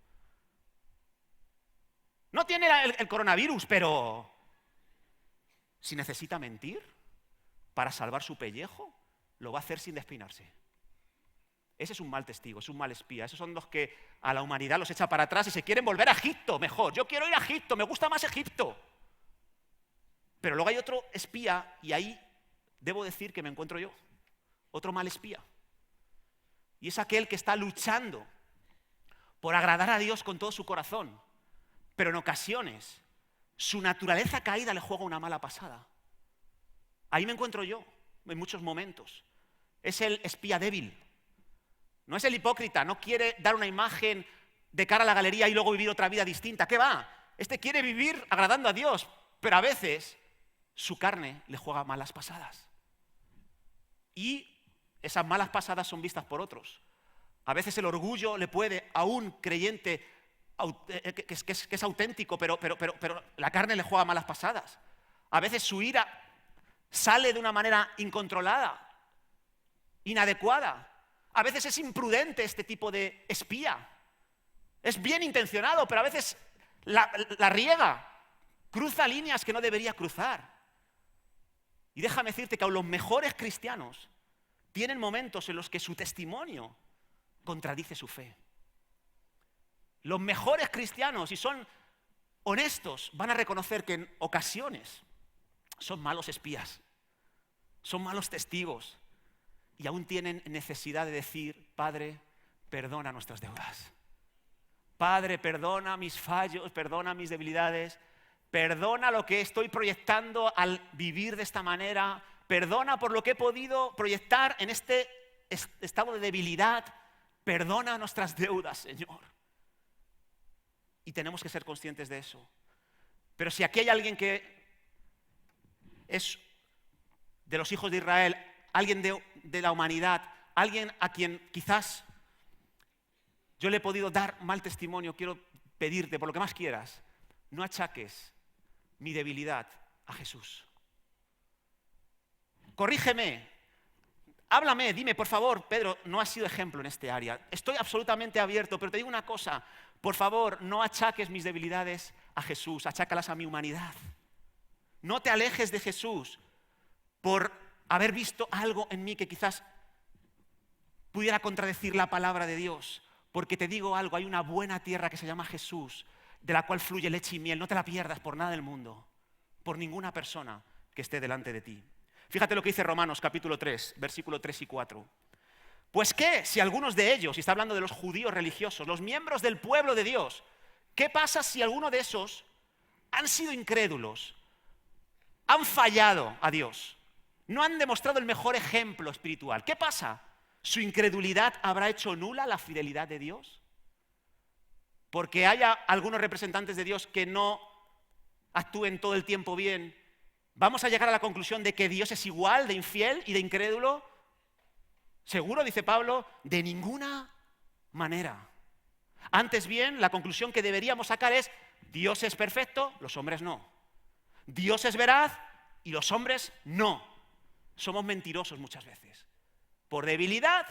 No tiene el coronavirus, pero si necesita mentir para salvar su pellejo, lo va a hacer sin despeinarse. Ese es un mal testigo, es un mal espía. Esos son los que a la humanidad los echa para atrás y se quieren volver a Egipto mejor. Yo quiero ir a Egipto, me gusta más Egipto. Pero luego hay otro espía y ahí debo decir que me encuentro yo. Otro mal espía. Y es aquel que está luchando por agradar a Dios con todo su corazón. Pero en ocasiones su naturaleza caída le juega una mala pasada. Ahí me encuentro yo en muchos momentos. Es el espía débil. No es el hipócrita, no quiere dar una imagen de cara a la galería y luego vivir otra vida distinta. ¿Qué va? Este quiere vivir agradando a Dios, pero a veces su carne le juega malas pasadas. Y esas malas pasadas son vistas por otros. A veces el orgullo le puede a un creyente que es auténtico, pero la carne le juega malas pasadas. A veces su ira sale de una manera incontrolada, inadecuada. A veces es imprudente este tipo de espía. Es bien intencionado, pero a veces la riega, cruza líneas que no debería cruzar. Y déjame decirte que aun los mejores cristianos tienen momentos en los que su testimonio contradice su fe. Los mejores cristianos, si son honestos, van a reconocer que en ocasiones son malos espías, son malos testigos y aún tienen necesidad de decir: Padre, perdona nuestras deudas. Padre, perdona mis fallos, perdona mis debilidades, perdona lo que estoy proyectando al vivir de esta manera, perdona por lo que he podido proyectar en este estado de debilidad, perdona nuestras deudas, Señor. Y tenemos que ser conscientes de eso. Pero si aquí hay alguien que es de los hijos de Israel, alguien de la humanidad, alguien a quien quizás yo le he podido dar mal testimonio, quiero pedirte por lo que más quieras, no achaques mi debilidad a Jesús. Corrígeme, háblame, dime, por favor, Pedro, no has sido ejemplo en este área. Estoy absolutamente abierto, pero te digo una cosa, por favor, no achaques mis debilidades a Jesús, achácalas a mi humanidad. No te alejes de Jesús por haber visto algo en mí que quizás pudiera contradecir la palabra de Dios. Porque te digo algo, hay una buena tierra que se llama Jesús, de la cual fluye leche y miel. No te la pierdas por nada del mundo, por ninguna persona que esté delante de ti. Fíjate lo que dice Romanos capítulo 3, versículo 3 y 4. Pues qué, si algunos de ellos, y está hablando de los judíos religiosos, los miembros del pueblo de Dios, ¿qué pasa si alguno de esos han sido incrédulos, han fallado a Dios, no han demostrado el mejor ejemplo espiritual? ¿Qué pasa? ¿Su incredulidad habrá hecho nula la fidelidad de Dios? Porque haya algunos representantes de Dios que no actúen todo el tiempo bien, ¿vamos a llegar a la conclusión de que Dios es igual de infiel y de incrédulo? Seguro, dice Pablo, de ninguna manera. Antes bien, la conclusión que deberíamos sacar es: Dios es perfecto, los hombres no. Dios es veraz y los hombres no. Somos mentirosos muchas veces, por debilidad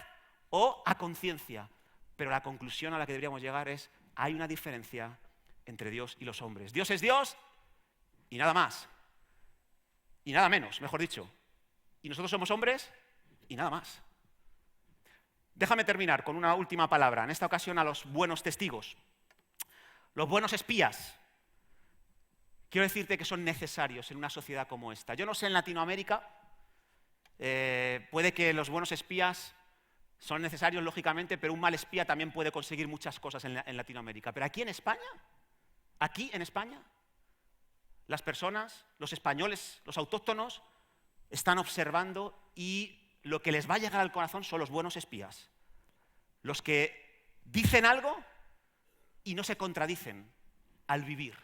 o a conciencia. Pero la conclusión a la que deberíamos llegar es: hay una diferencia entre Dios y los hombres. Dios es Dios y nada más. Y nada menos, mejor dicho. Y nosotros somos hombres y nada más. Déjame terminar con una última palabra, en esta ocasión a los buenos testigos. Los buenos espías. Quiero decirte que son necesarios en una sociedad como esta. Yo no sé en Latinoamérica, puede que los buenos espías son necesarios, lógicamente, pero un mal espía también puede conseguir muchas cosas en Latinoamérica. Pero aquí en España, las personas, los españoles, los autóctonos, están observando y lo que les va a llegar al corazón son los buenos espías. Los que dicen algo y no se contradicen al vivir.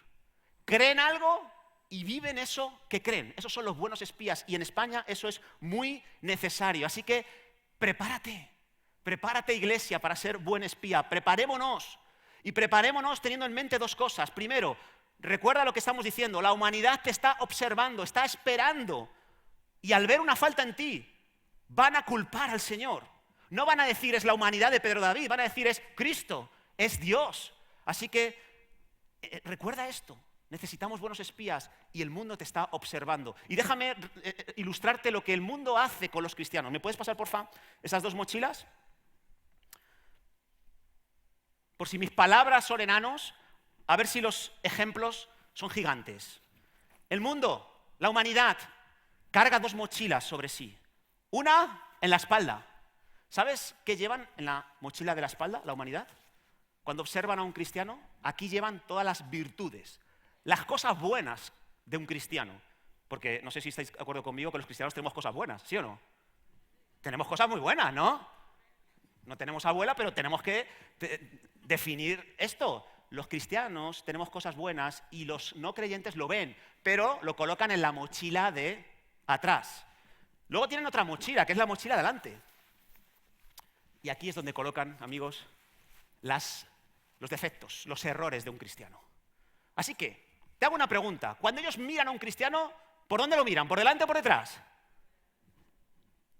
Creen algo y viven eso que creen. Esos son los buenos espías y en España eso es muy necesario. Así que prepárate iglesia para ser buen espía. Preparémonos y preparémonos teniendo en mente dos cosas. Primero, recuerda lo que estamos diciendo, la humanidad te está observando, está esperando y al ver una falta en ti van a culpar al Señor. No van a decir es la humanidad de Pedro David, van a decir es Cristo, es Dios. Así que recuerda esto. Necesitamos buenos espías y el mundo te está observando. Y déjame ilustrarte lo que el mundo hace con los cristianos. ¿Me puedes pasar, porfa, esas dos mochilas? Por si mis palabras son enanos, a ver si los ejemplos son gigantes. El mundo, la humanidad, carga dos mochilas sobre sí. Una en la espalda. ¿Sabes qué llevan en la mochila de la espalda, la humanidad? Cuando observan a un cristiano, aquí llevan todas las virtudes. Las cosas buenas de un cristiano, porque no sé si estáis de acuerdo conmigo que los cristianos tenemos cosas buenas, ¿sí o no? Tenemos cosas muy buenas, ¿no? No tenemos abuela, pero tenemos que definir esto. Los cristianos tenemos cosas buenas y los no creyentes lo ven, pero lo colocan en la mochila de atrás. Luego tienen otra mochila, que es la mochila de adelante. Y aquí es donde colocan, amigos, los defectos, los errores de un cristiano. Así que, te hago una pregunta. Cuando ellos miran a un cristiano, ¿por dónde lo miran? ¿Por delante o por detrás?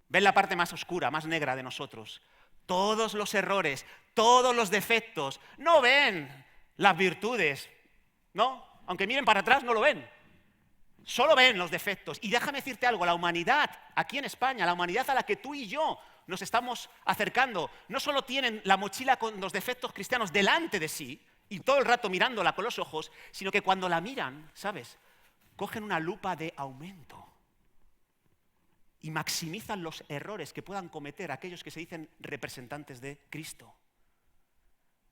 Ven la parte más oscura, más negra de nosotros. Todos los errores, todos los defectos. No ven las virtudes, ¿no? Aunque miren para atrás, no lo ven. Solo ven los defectos. Y déjame decirte algo, la humanidad, aquí en España, la humanidad a la que tú y yo nos estamos acercando, no solo tienen la mochila con los defectos cristianos delante de sí, y todo el rato mirándola con los ojos, sino que cuando la miran, ¿sabes? Cogen una lupa de aumento y maximizan los errores que puedan cometer aquellos que se dicen representantes de Cristo.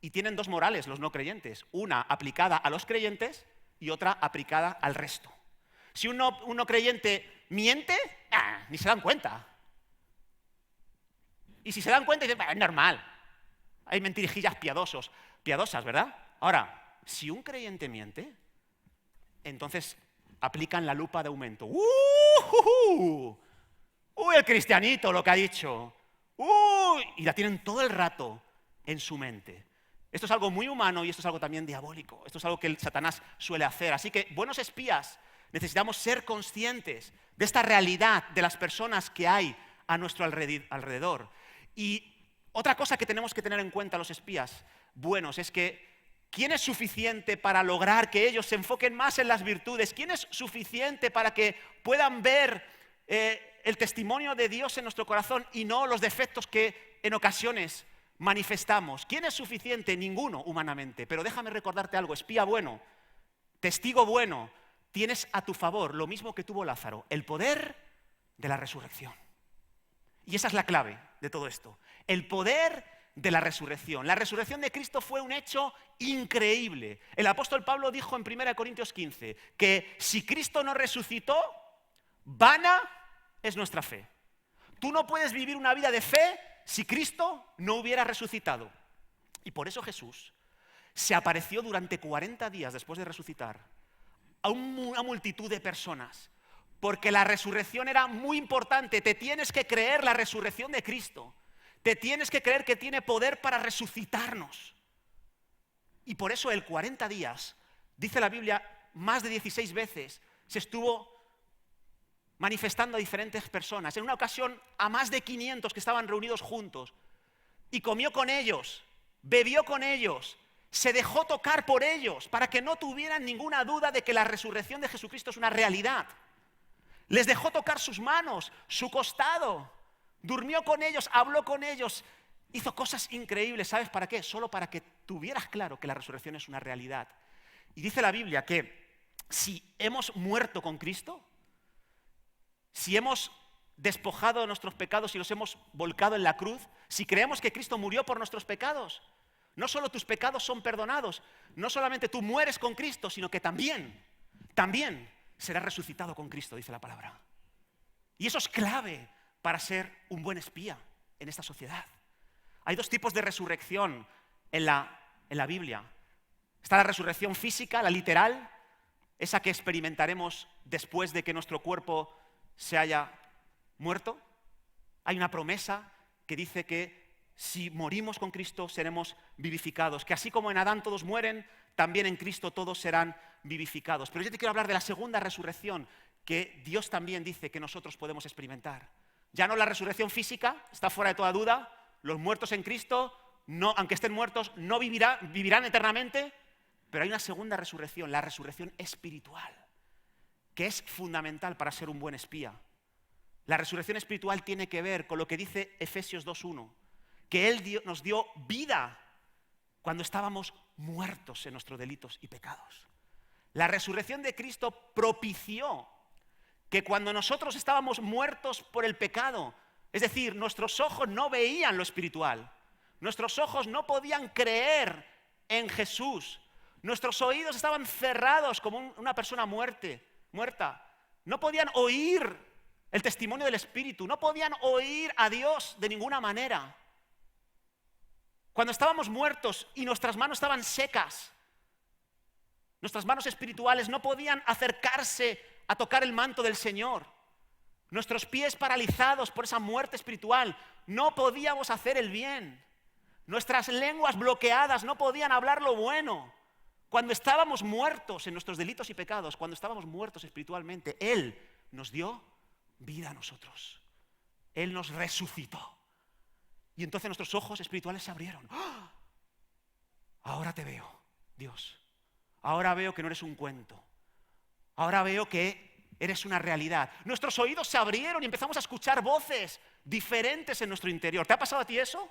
Y tienen dos morales los no creyentes, una aplicada a los creyentes y otra aplicada al resto. Si un no creyente miente, ni se dan cuenta. Y si se dan cuenta, dicen, es normal, hay mentirijillas piadosas, ¿verdad? Ahora, si un creyente miente, entonces aplican la lupa de aumento. ¡Uy, el cristianito lo que ha dicho! ¡Uy! Y la tienen todo el rato en su mente. Esto es algo muy humano y esto es algo también diabólico. Esto es algo que el Satanás suele hacer. Así que, buenos espías, necesitamos ser conscientes de esta realidad de las personas que hay a nuestro alrededor. Y otra cosa que tenemos que tener en cuenta los espías buenos es que ¿quién es suficiente para lograr que ellos se enfoquen más en las virtudes? ¿Quién es suficiente para que puedan ver el testimonio de Dios en nuestro corazón y no los defectos que en ocasiones manifestamos? ¿Quién es suficiente? Ninguno humanamente. Pero déjame recordarte algo, espía bueno, testigo bueno, tienes a tu favor lo mismo que tuvo Lázaro, el poder de la resurrección. Y esa es la clave de todo esto, el poder de la resurrección. La resurrección de Cristo fue un hecho increíble. El apóstol Pablo dijo en 1 Corintios 15 que si Cristo no resucitó, vana es nuestra fe. Tú no puedes vivir una vida de fe si Cristo no hubiera resucitado. Y por eso Jesús se apareció durante 40 días después de resucitar a una multitud de personas. Porque la resurrección era muy importante. Te tienes que creer la resurrección de Cristo. Te tienes que creer que tiene poder para resucitarnos. Y por eso el 40 días, dice la Biblia, más de 16 veces se estuvo manifestando a diferentes personas. En una ocasión a más de 500 que estaban reunidos juntos. Y comió con ellos, bebió con ellos, se dejó tocar por ellos para que no tuvieran ninguna duda de que la resurrección de Jesucristo es una realidad. Les dejó tocar sus manos, su costado, durmió con ellos, habló con ellos, hizo cosas increíbles. ¿Sabes para qué? Solo para que tuvieras claro que la resurrección es una realidad. Y dice la Biblia que si hemos muerto con Cristo, si hemos despojado de nuestros pecados y los hemos volcado en la cruz, si creemos que Cristo murió por nuestros pecados, no solo tus pecados son perdonados, no solamente tú mueres con Cristo, sino que también serás resucitado con Cristo, dice la palabra. Y eso es clave para ser un buen espía en esta sociedad. Hay dos tipos de resurrección en la Biblia. Está la resurrección física, la literal, esa que experimentaremos después de que nuestro cuerpo se haya muerto. Hay una promesa que dice que si morimos con Cristo seremos vivificados, que así como en Adán todos mueren, también en Cristo todos serán vivificados. Pero yo te quiero hablar de la segunda resurrección que Dios también dice que nosotros podemos experimentar. Ya no la resurrección física, está fuera de toda duda. Los muertos en Cristo, no, aunque estén muertos, no vivirán eternamente. Pero hay una segunda resurrección, la resurrección espiritual, que es fundamental para ser un buen espía. La resurrección espiritual tiene que ver con lo que dice Efesios 2:1, que Él nos dio vida cuando estábamos muertos en nuestros delitos y pecados. La resurrección de Cristo propició que cuando nosotros estábamos muertos por el pecado, es decir, nuestros ojos no veían lo espiritual, nuestros ojos no podían creer en Jesús, nuestros oídos estaban cerrados como una persona muerta, no podían oír el testimonio del Espíritu, no podían oír a Dios de ninguna manera. Cuando estábamos muertos y nuestras manos estaban secas, nuestras manos espirituales no podían acercarse a tocar el manto del Señor. Nuestros pies paralizados por esa muerte espiritual, no podíamos hacer el bien. Nuestras lenguas bloqueadas no podían hablar lo bueno. Cuando estábamos muertos en nuestros delitos y pecados, cuando estábamos muertos espiritualmente, Él nos dio vida a nosotros. Él nos resucitó. Y entonces nuestros ojos espirituales se abrieron. ¡Oh! Ahora te veo, Dios. Ahora veo que no eres un cuento. Ahora veo que eres una realidad. Nuestros oídos se abrieron y empezamos a escuchar voces diferentes en nuestro interior. ¿Te ha pasado a ti eso?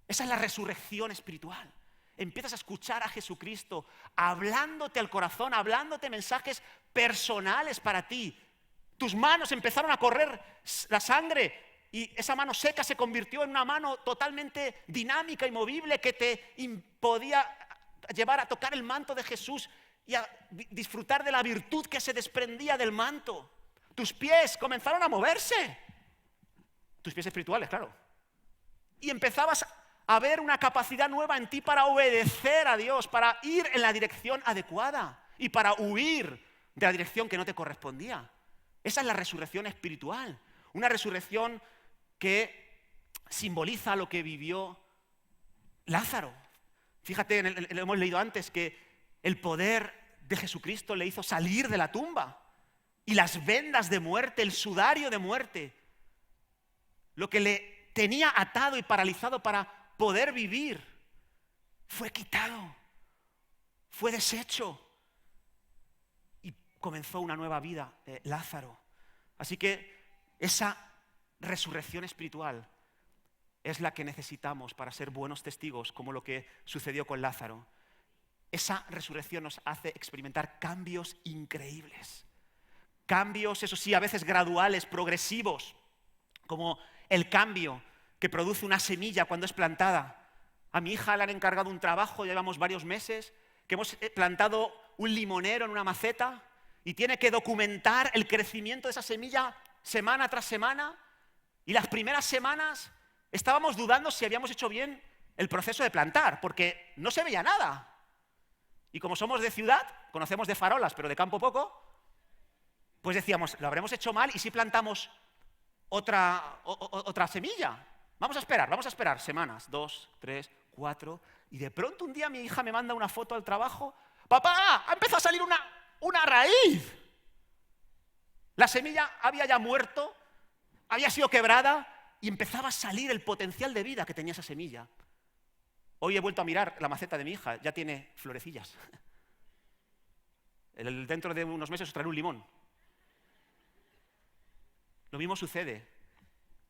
Esa es la resurrección espiritual. Empiezas a escuchar a Jesucristo hablándote al corazón, hablándote mensajes personales para ti. Tus manos empezaron a correr la sangre y esa mano seca se convirtió en una mano totalmente dinámica y movible que te podía llevar a tocar el manto de Jesús y a disfrutar de la virtud que se desprendía del manto. Tus pies comenzaron a moverse. Tus pies espirituales, claro. Y empezabas a ver una capacidad nueva en ti para obedecer a Dios, para ir en la dirección adecuada y para huir de la dirección que no te correspondía. Esa es la resurrección espiritual. Una resurrección que simboliza lo que vivió Lázaro. Fíjate, lo hemos leído antes, que el poder de Jesucristo le hizo salir de la tumba. Y las vendas de muerte, el sudario de muerte, lo que le tenía atado y paralizado para poder vivir, fue quitado, fue deshecho. Y comenzó una nueva vida, Lázaro. Así que esa resurrección espiritual es la que necesitamos para ser buenos testigos, como lo que sucedió con Lázaro. Esa resurrección nos hace experimentar cambios increíbles. Cambios, eso sí, a veces graduales, progresivos, como el cambio que produce una semilla cuando es plantada. A mi hija le han encargado un trabajo, llevamos varios meses, que hemos plantado un limonero en una maceta y tiene que documentar el crecimiento de esa semilla semana tras semana. Y las primeras semanas estábamos dudando si habíamos hecho bien el proceso de plantar, porque no se veía nada. Y como somos de ciudad, conocemos de farolas, pero de campo poco, pues decíamos, lo habremos hecho mal y si plantamos otra semilla. Vamos a esperar semanas, 2, 3, 4, y de pronto un día mi hija me manda una foto al trabajo. ¡Papá! ¡Ha empezado a salir una raíz! La semilla había ya muerto, había sido quebrada y empezaba a salir el potencial de vida que tenía esa semilla. Hoy he vuelto a mirar la maceta de mi hija, ya tiene florecillas. Dentro de unos meses os traeré un limón. Lo mismo sucede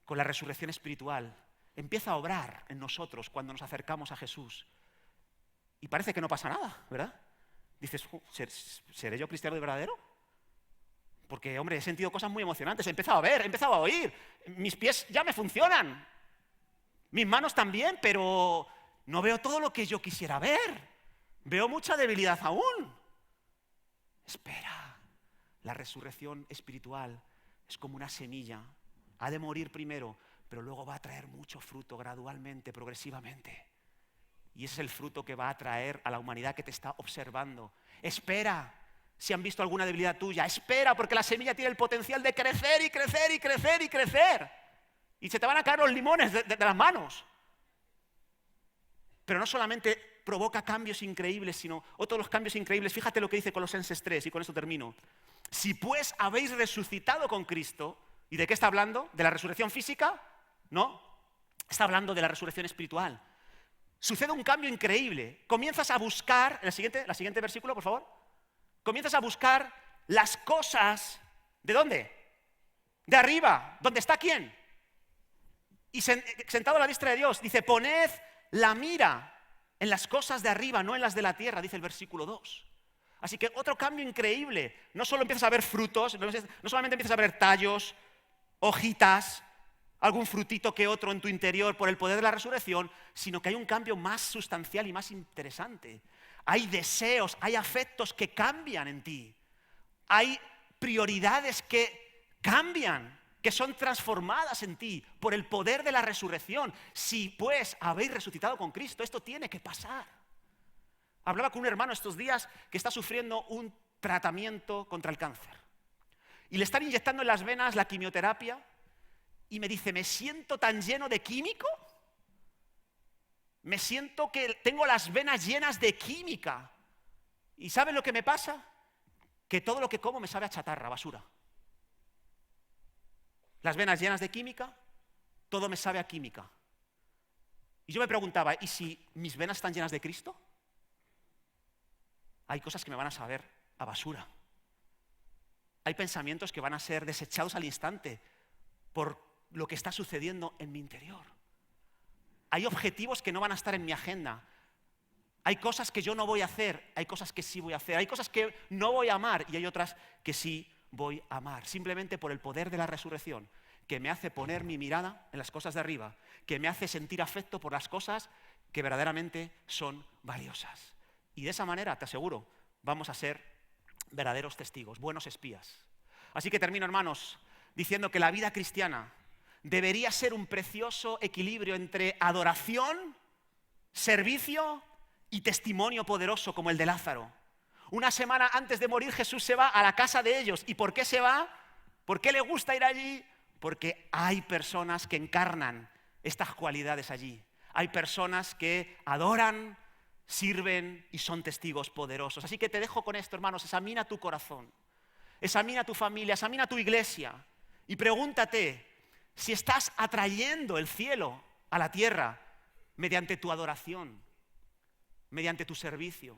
con la resurrección espiritual. Empieza a obrar en nosotros cuando nos acercamos a Jesús. y parece que no pasa nada, ¿verdad? Dices, ¿seré yo cristiano de verdadero? Porque, hombre, he sentido cosas muy emocionantes, he empezado a ver, he empezado a oír, mis pies ya me funcionan, mis manos también, pero no veo todo lo que yo quisiera ver, veo mucha debilidad aún. Espera, la resurrección espiritual es como una semilla, ha de morir primero, pero luego va a traer mucho fruto gradualmente, progresivamente. Y ese es el fruto que va a traer a la humanidad que te está observando. Espera, si han visto alguna debilidad tuya, espera, porque la semilla tiene el potencial de crecer y crecer y crecer y crecer. Y se te van a caer los limones de las manos. Pero no solamente provoca cambios increíbles, sino otros los cambios increíbles. Fíjate lo que dice Colosenses 3, y con esto termino. Si pues habéis resucitado con Cristo, ¿y de qué está hablando? ¿De la resurrección física? No, está hablando de la resurrección espiritual. Sucede un cambio increíble. Comienzas a buscar, la siguiente versículo, por favor. Comienzas a buscar las cosas, ¿de dónde? De arriba. ¿Dónde está quién? Y sentado a la diestra de Dios, dice, poned la mira en las cosas de arriba, no en las de la tierra, dice el versículo 2. Así que otro cambio increíble. No solo empiezas a ver frutos, no solamente empiezas a ver tallos, hojitas, algún frutito que otro en tu interior por el poder de la resurrección, sino que hay un cambio más sustancial y más interesante. Hay deseos, hay afectos que cambian en ti. Hay prioridades que cambian, que son transformadas en ti por el poder de la resurrección. Si pues habéis resucitado con Cristo, esto tiene que pasar. Hablaba con un hermano estos días que está sufriendo un tratamiento contra el cáncer. Y le están inyectando en las venas la quimioterapia y me dice, me siento tan lleno de químico, me siento que tengo las venas llenas de química. ¿Y ¿saben lo que me pasa? Que todo lo que como me sabe a chatarra, basura. Las venas llenas de química, todo me sabe a química. Y yo me preguntaba, ¿y si mis venas están llenas de Cristo? Hay cosas que me van a saber a basura. Hay pensamientos que van a ser desechados al instante por lo que está sucediendo en mi interior. Hay objetivos que no van a estar en mi agenda. Hay cosas que yo no voy a hacer, hay cosas que sí voy a hacer. Hay cosas que no voy a amar y hay otras que sí voy a amar. Simplemente por el poder de la resurrección, que me hace poner mi mirada en las cosas de arriba, que me hace sentir afecto por las cosas que verdaderamente son valiosas. Y de esa manera, te aseguro, vamos a ser verdaderos testigos, buenos espías. Así que termino, hermanos, diciendo que la vida cristiana debería ser un precioso equilibrio entre adoración, servicio y testimonio poderoso como el de Lázaro. Una semana antes de morir Jesús se va a la casa de ellos. ¿Y por qué se va? ¿Por qué le gusta ir allí? Porque hay personas que encarnan estas cualidades allí. Hay personas que adoran, sirven y son testigos poderosos. Así que te dejo con esto, hermanos. Examina tu corazón, examina tu familia, examina tu iglesia y pregúntate si estás atrayendo el cielo a la tierra mediante tu adoración, mediante tu servicio,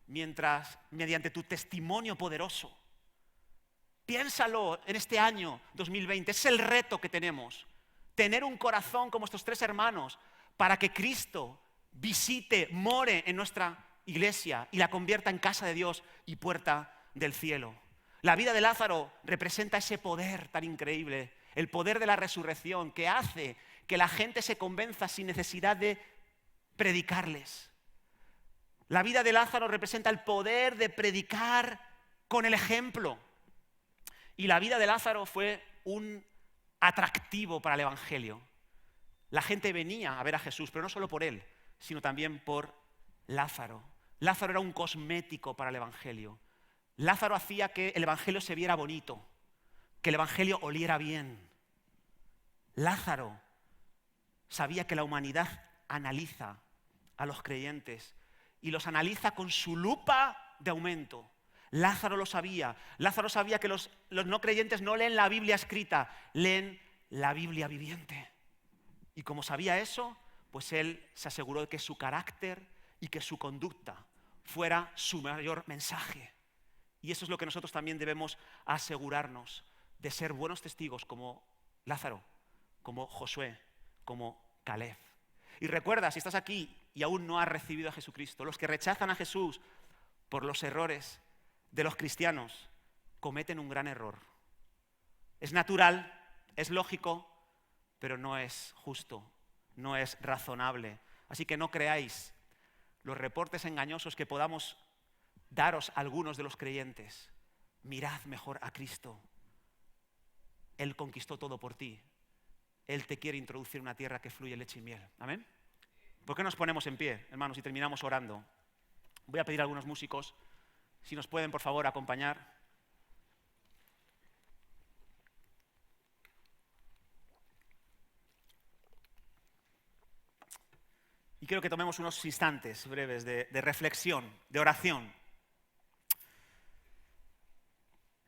mediante tu testimonio poderoso. Piénsalo en este año 2020, es el reto que tenemos. Tener un corazón como estos tres hermanos para que Cristo visite, more en nuestra iglesia y la convierta en casa de Dios y puerta del cielo. La vida de Lázaro representa ese poder tan increíble, el poder de la resurrección que hace que la gente se convenza sin necesidad de predicarles. La vida de Lázaro representa el poder de predicar con el ejemplo. Y la vida de Lázaro fue un atractivo para el Evangelio. La gente venía a ver a Jesús, pero no solo por él, sino también por Lázaro. Lázaro era un cosmético para el Evangelio. Lázaro hacía que el Evangelio se viera bonito, que el Evangelio oliera bien. Lázaro sabía que la humanidad analiza a los creyentes y los analiza con su lupa de aumento. Lázaro lo sabía. Lázaro sabía que los no creyentes no leen la Biblia escrita, leen la Biblia viviente. Y como sabía eso, pues él se aseguró de que su carácter y que su conducta fuera su mayor mensaje. Y eso es lo que nosotros también debemos asegurarnos, de ser buenos testigos como Lázaro, como Josué, como Caleb. Y recuerda, si estás aquí y aún no has recibido a Jesucristo, los que rechazan a Jesús por los errores de los cristianos, cometen un gran error. Es natural, es lógico, pero no es justo, no es razonable. Así que no creáis los reportes engañosos que podamos daros algunos de los creyentes. Mirad mejor a Cristo. Él conquistó todo por ti. Él te quiere introducir en una tierra que fluye leche y miel. ¿Amén? ¿Por qué nos ponemos en pie, hermanos, y terminamos orando? Voy a pedir a algunos músicos, si nos pueden, por favor, acompañar. Y quiero que tomemos unos instantes breves de reflexión, de oración.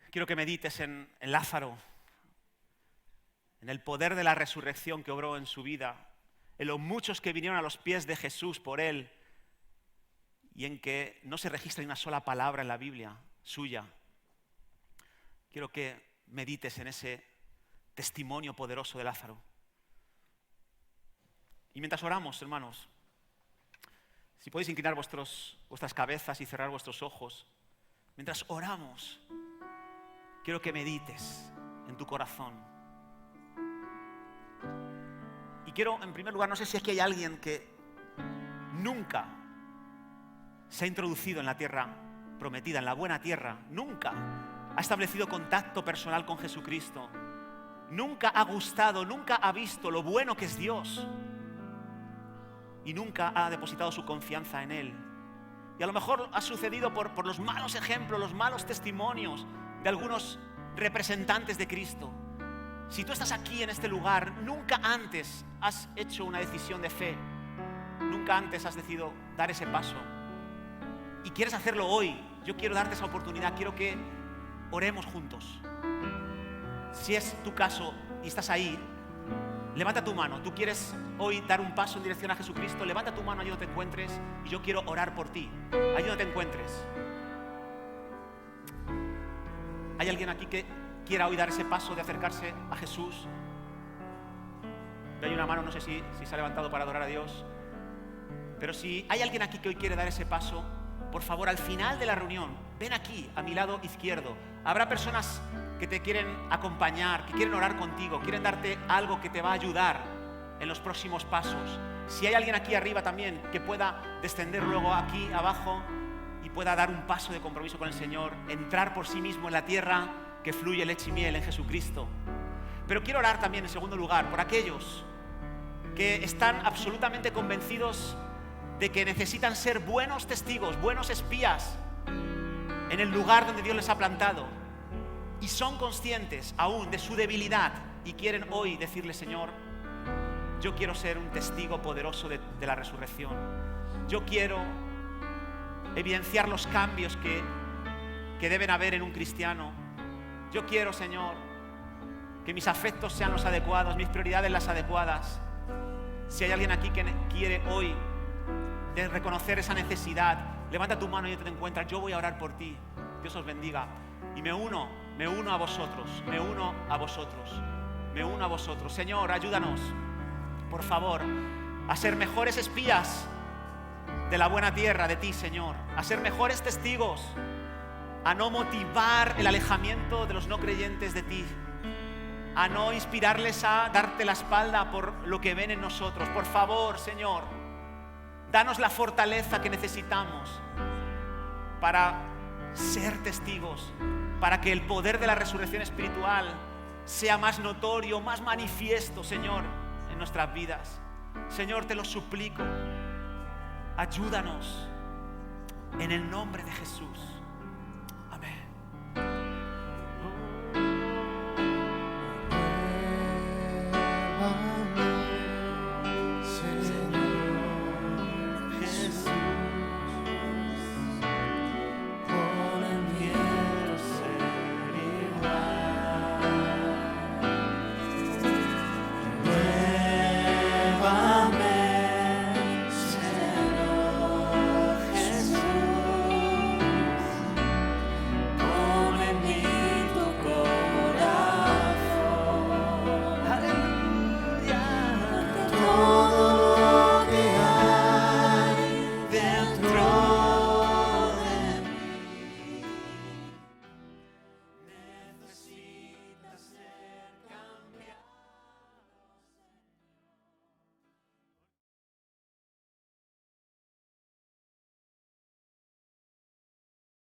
Quiero que medites en Lázaro, en el poder de la resurrección que obró en su vida, en los muchos que vinieron a los pies de Jesús por él, y en que no se registra ni una sola palabra en la Biblia suya. Quiero que medites en ese testimonio poderoso de Lázaro. Y mientras oramos, hermanos, si podéis inclinar vuestras cabezas y cerrar vuestros ojos, mientras oramos, quiero que medites en tu corazón. Y quiero, en primer lugar, no sé si aquí hay alguien que nunca se ha introducido en la tierra prometida, en la buena tierra, nunca ha establecido contacto personal con Jesucristo, nunca ha gustado, nunca ha visto lo bueno que es Dios y nunca ha depositado su confianza en Él. Y a lo mejor ha sucedido por los malos ejemplos, los malos testimonios de algunos representantes de Cristo. Si tú estás aquí en este lugar, nunca antes has hecho una decisión de fe, nunca antes has decidido dar ese paso y quieres hacerlo hoy, yo quiero darte esa oportunidad, quiero que oremos juntos. Si es tu caso y estás ahí, levanta tu mano. Tú quieres hoy dar un paso en dirección a Jesucristo, levanta tu mano allí donde te encuentres y yo quiero orar por ti, allí donde te encuentres. ¿Hay alguien aquí que quiera hoy dar ese paso de acercarse a Jesús? Hay una mano, no sé si se ha levantado para adorar a Dios. Pero si hay alguien aquí que hoy quiere dar ese paso, por favor, al final de la reunión, ven aquí, a mi lado izquierdo. Habrá personas que te quieren acompañar, que quieren orar contigo, quieren darte algo que te va a ayudar en los próximos pasos. Si hay alguien aquí arriba también que pueda descender luego aquí abajo y pueda dar un paso de compromiso con el Señor, entrar por sí mismo en la tierra que fluye leche y miel en Jesucristo. Pero quiero orar también, en segundo lugar, por aquellos que están absolutamente convencidos de que necesitan ser buenos testigos, buenos espías en el lugar donde Dios les ha plantado y son conscientes aún de su debilidad y quieren hoy decirle: Señor, yo quiero ser un testigo poderoso de la resurrección. Yo quiero evidenciar los cambios que deben haber en un cristiano. Yo quiero, Señor, que mis afectos sean los adecuados, mis prioridades las adecuadas. Si hay alguien aquí que quiere hoy de reconocer esa necesidad, levanta tu mano y te encuentras. Yo voy a orar por ti. Dios os bendiga. Y me uno a vosotros, me uno a vosotros. Señor, ayúdanos, por favor, a ser mejores espías de la buena tierra de ti, Señor, a ser mejores testigos, a no motivar el alejamiento de los no creyentes de ti, a no inspirarles a darte la espalda por lo que ven en nosotros. Por favor, Señor, danos la fortaleza que necesitamos para ser testigos, para que el poder de la resurrección espiritual sea más notorio, más manifiesto, Señor, en nuestras vidas. Señor, te lo suplico, ayúdanos en el nombre de Jesús.